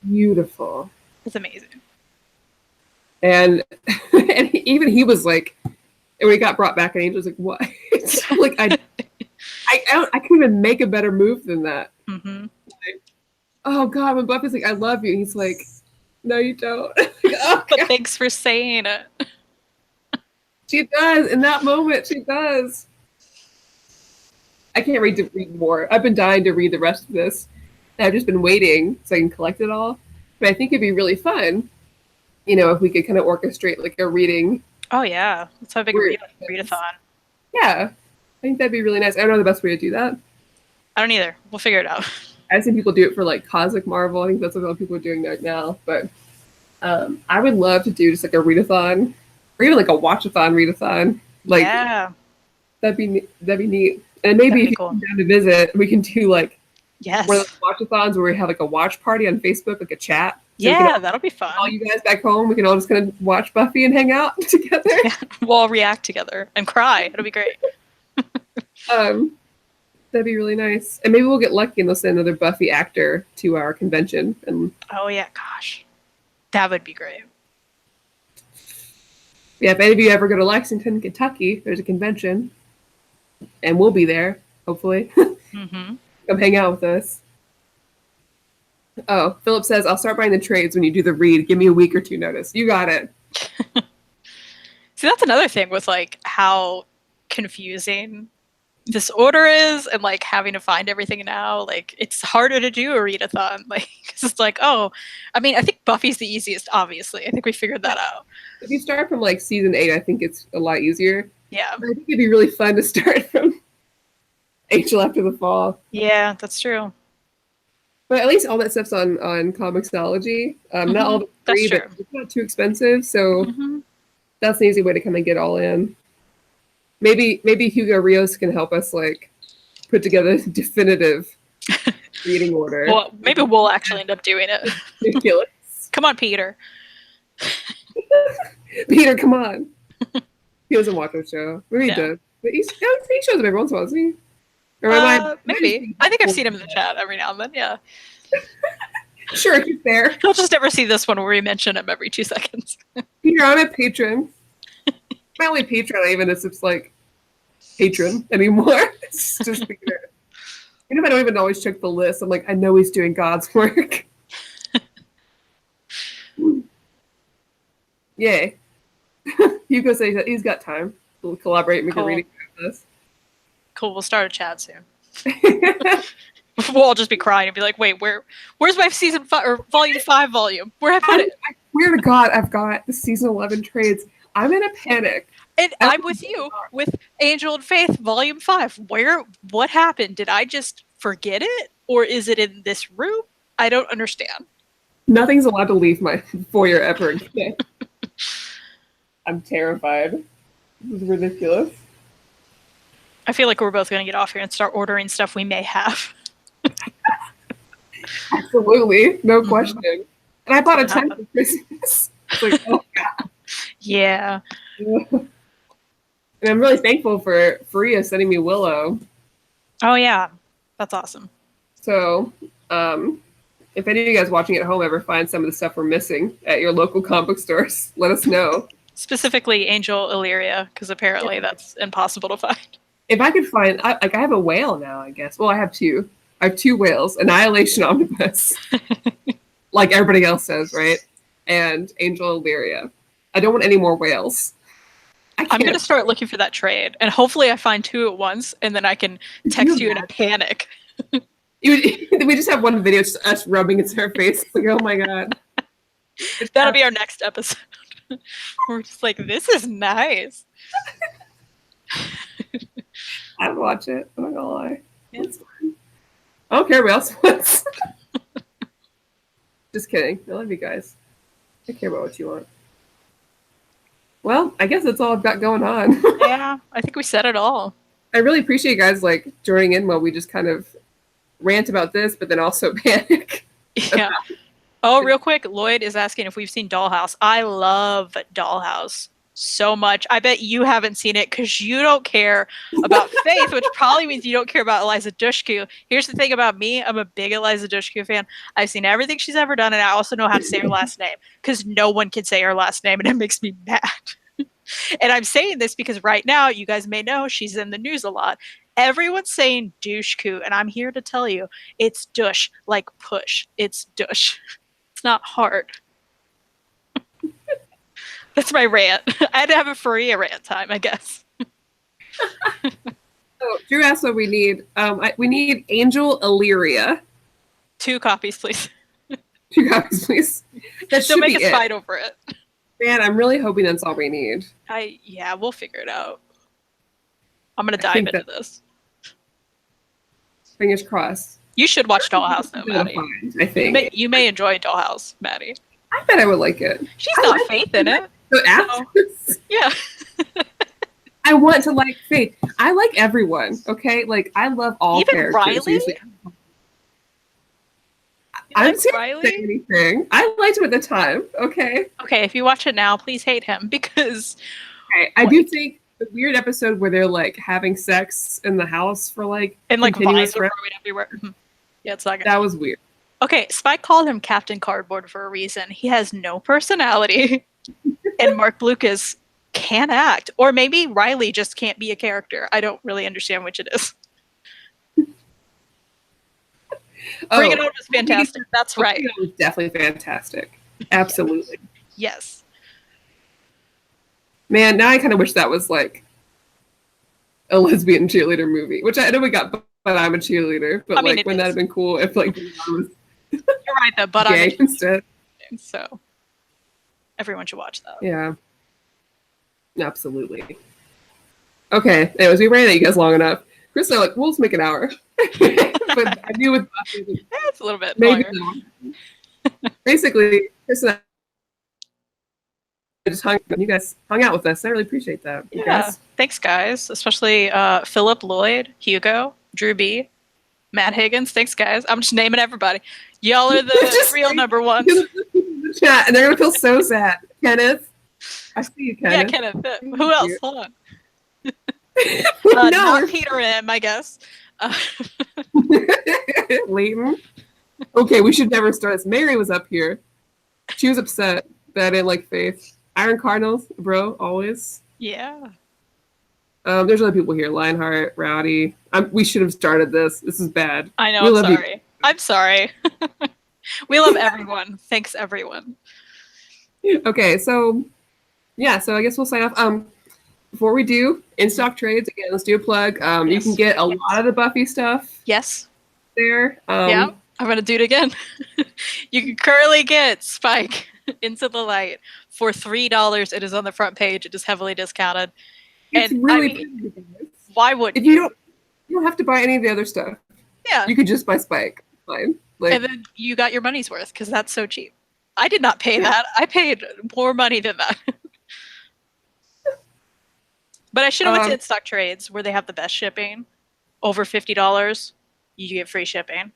Beautiful. It's amazing. And even he was like, when he got brought back, and Angel was like, "What?" Like I couldn't even make a better move than that. Mm-hmm. Like, oh God, when Buffy's like, "I love you," he's like, "No, you don't." Like, oh, but thanks for saying it. She does in that moment. She does. I can't read more. I've been dying to read the rest of this. I've just been waiting so I can collect it all. But I think it'd be really fun, if we could kind of orchestrate like a reading. Oh yeah, let's have a big readathon. Yeah, I think that'd be really nice. I don't know the best way to do that. I don't either. We'll figure it out. I've seen people do it for like Cosmic Marvel. I think that's what a lot of people are doing right now. But I would love to do just like a readathon, or even like a watchathon readathon. Like, yeah, that'd be neat. And maybe if you come down to visit, we can do like one of those watchathons where we have like a watch party on Facebook, like a chat. So yeah, that'll be fun. All you guys back home, we can all just kind of watch Buffy and hang out together. Yeah, we'll all react together and cry. It'll be great. That'd be really nice. And maybe we'll get lucky and they'll send another Buffy actor to our convention. And oh yeah, gosh, that would be great. Yeah, if any of you ever go to Lexington, Kentucky, there's a convention. And we'll be there, hopefully. Mm-hmm. Come hang out with us. Oh, Philip says, I'll start buying the trades when you do the read. Give me a week or two notice. You got it. See, that's another thing with like how confusing this order is and like having to find everything now. Like it's harder to do a readathon. Like it's like, oh, I mean, I think Buffy's the easiest, obviously. I think we figured that out. If you start from like season 8, I think it's a lot easier. Yeah. But I think it'd be really fun to start from Angel After the Fall. Yeah, that's true. But at least all that stuff's on Comixology. Not all the free, but it's not too expensive. So that's an easy way to kind of get all in. Maybe Hugo Rios can help us like put together a definitive reading order. Well, maybe we'll actually end up doing it. Ridiculous. Come on, Peter. Peter, come on. He doesn't watch our show. Maybe he does. But he shows up every once in a while, doesn't he? Or maybe. I think I've seen him in the chat every now and then, yeah. Sure, he's there. He'll just never see this one where we mention him every 2 seconds. Peter, I'm a patron. My only patron even is it's like patron anymore. It's just Peter. Even if I don't even always check the list, I'm like, I know he's doing God's work. Yay. Hugo says that he's got time. We'll collaborate and make a reading of this. Cool, we'll start a chat soon. We'll all just be crying and be like, wait, where's my season 5 or volume 5 volume? Where have I put it? I swear to God, I've got the season 11 trades. I'm in a panic. And I'm with you with Angel and Faith volume 5. What happened? Did I just forget it? Or is it in this room? I don't understand. Nothing's allowed to leave my foyer ever again. I'm terrified. This is ridiculous. I feel like we're both going to get off here and start ordering stuff we may have. Absolutely. No question. And I bought a tent for Christmas. It's like, oh, God. Yeah. And I'm really thankful for Fariha sending me Willow. Oh, yeah. That's awesome. So, if any of you guys watching at home ever find some of the stuff we're missing at your local comic book stores, let us know. Specifically Angel Illyria, because apparently that's impossible to find. If I could find, I have a whale now, I guess. Well, I have 2. I have 2 whales. Annihilation Omnibus. Like everybody else says, right? And Angel Illyria. I don't want any more whales. I'm going to start looking for that trade, and hopefully I find 2 at once, and then I can text you in a panic. We just have one video, just us rubbing into her face. Like, oh my god. That'll be our next episode. We're just like, this is nice. I'd watch it. I'm not gonna lie. Yeah. I don't care what else wants. Just kidding. I love you guys. I care about what you want. Well, I guess that's all I've got going on. Yeah, I think we said it all. I really appreciate you guys like joining in while we just kind of rant about this, but then also panic. Yeah. Oh, real quick, Lloyd is asking if we've seen Dollhouse. I love Dollhouse so much. I bet you haven't seen it because you don't care about Faith, which probably means you don't care about Eliza Dushku. Here's the thing about me. I'm a big Eliza Dushku fan. I've seen everything she's ever done, and I also know how to say her last name because no one can say her last name, and it makes me mad. And I'm saying this because right now, you guys may know, she's in the news a lot. Everyone's saying Dushku, and I'm here to tell you, it's Dush, like push. It's Dush. It's not hard. That's my rant. I had to have a Fariha rant time, I guess. So, Drew asked what we need. We need Angel Illyria. 2 copies, please. 2 copies, please. That Don't should make be us it. fight over it. Man, I'm really hoping that's all we need. Yeah, we'll figure it out. I'm gonna dive into this. Fingers crossed. You should watch Dollhouse, though, Maddie. I think. You may enjoy Dollhouse, Maddie. I bet I would like it. She's not Faith in it. So actress. Yeah. I want to like Faith. I like everyone. Okay, like I love all Even characters. Ryley? Seriously. I I'm like saying anything. I liked him at the time. Okay. Okay, if you watch it now, please hate him because. Okay, I do think the weird episode where they're like having sex in the house for like And like continuous vines are growing everywhere. Yeah, it's not good. that was weird. Okay, Spike called him Captain Cardboard for a reason. He has no personality, and Mark Lucas can't act. Or maybe Ryley just can't be a character. I don't really understand which it is. Bring It On was fantastic. That's right. It was definitely fantastic. Absolutely. Yes. Man, now I kind of wish that was like a lesbian cheerleader movie, which I know we got, but I'm a cheerleader. But I mean, like, wouldn't that have been cool if like was you're right though, but gay I'm instead. So everyone should watch that. Yeah. Absolutely. Okay. Anyways, we ran at you guys long enough. Chris and I like, we'll just make an hour. But I knew with Buffy, it's a little bit maybe longer. Basically, Chris and I just you guys hung out with us. I really appreciate that. Yeah. Guys. Thanks, guys. Especially Philip, Lloyd, Hugo, Drew B, Matt Higgins. Thanks, guys. I'm just naming everybody. Y'all are the real number ones. Chat, and they're gonna feel so sad. Kenneth, I see you, Kenneth. Yeah, Kenneth. Who else? Hold on. No. Not Peter M, I guess. Leighton. Okay, we should never start this. Mary was up here. She was upset that I didn't like Faith. Iron Cardinals, bro, always. Yeah. There's other people here. Lionheart, Rowdy. We should have started this. This is bad. I know. I'm sorry. We love everyone. Thanks, everyone. Okay, so yeah, so I guess we'll sign off. Before we do in-stock trades, again, let's do a plug. Yes. You can get a lot of the Buffy stuff. Yes. There. Yeah, I'm gonna do it again. You can currently get Spike Into the Light for $3. It is on the front page. It is heavily discounted. It's and really pretty. Why would if you don't have to buy any of the other stuff. Yeah. You could just buy Spike. Fine. Like, and then you got your money's worth because that's so cheap. I did not pay that. I paid more money than that. But I should have went to in-stock trades where they have the best shipping. Over $50, you get free shipping.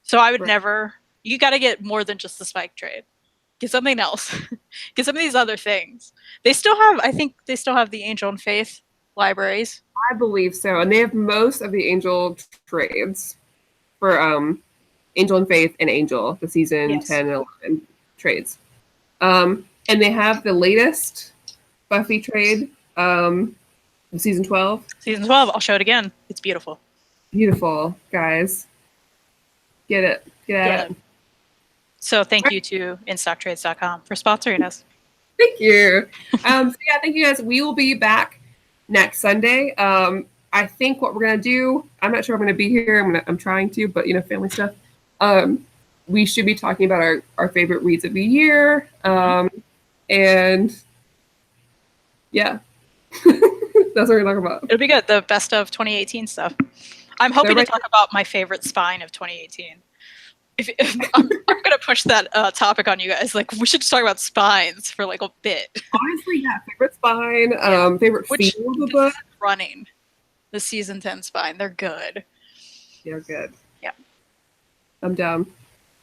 So I would never. You got to get more than just the Spike trade. Get something else. Get some of these other things. They still have. I think they still have the Angel and Faith libraries. I believe so, and they have most of the Angel trades for Angel and Faith and Angel, the season 10 and 11 trades. And they have the latest Buffy trade. Season 12. Season 12. I'll show it again. It's beautiful. Beautiful, guys. Get it. Get at it. So thank you to InStockTrades.com for sponsoring us. Thank you. So yeah, thank you guys. We will be back next Sunday. I think what we're gonna do, I'm not sure I'm gonna be here. I'm trying to, but family stuff. We should be talking about our favorite reads of the year. And yeah. That's what we're gonna talk about. It'll be good. The best of 2018 stuff. I'm hoping to talk about my favorite spine of 2018. If I'm gonna push that topic on you guys. Like, we should just talk about spines for like a bit. Honestly, yeah, favorite spine, favorite feel of the book. Running the season 10 spine. They're good. They're good. Yeah. I'm down.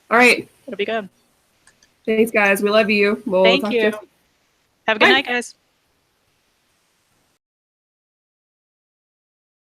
All right. It'll be good. Thanks, guys. We love you. We'll Thank talk you. to you. Have a good night, guys.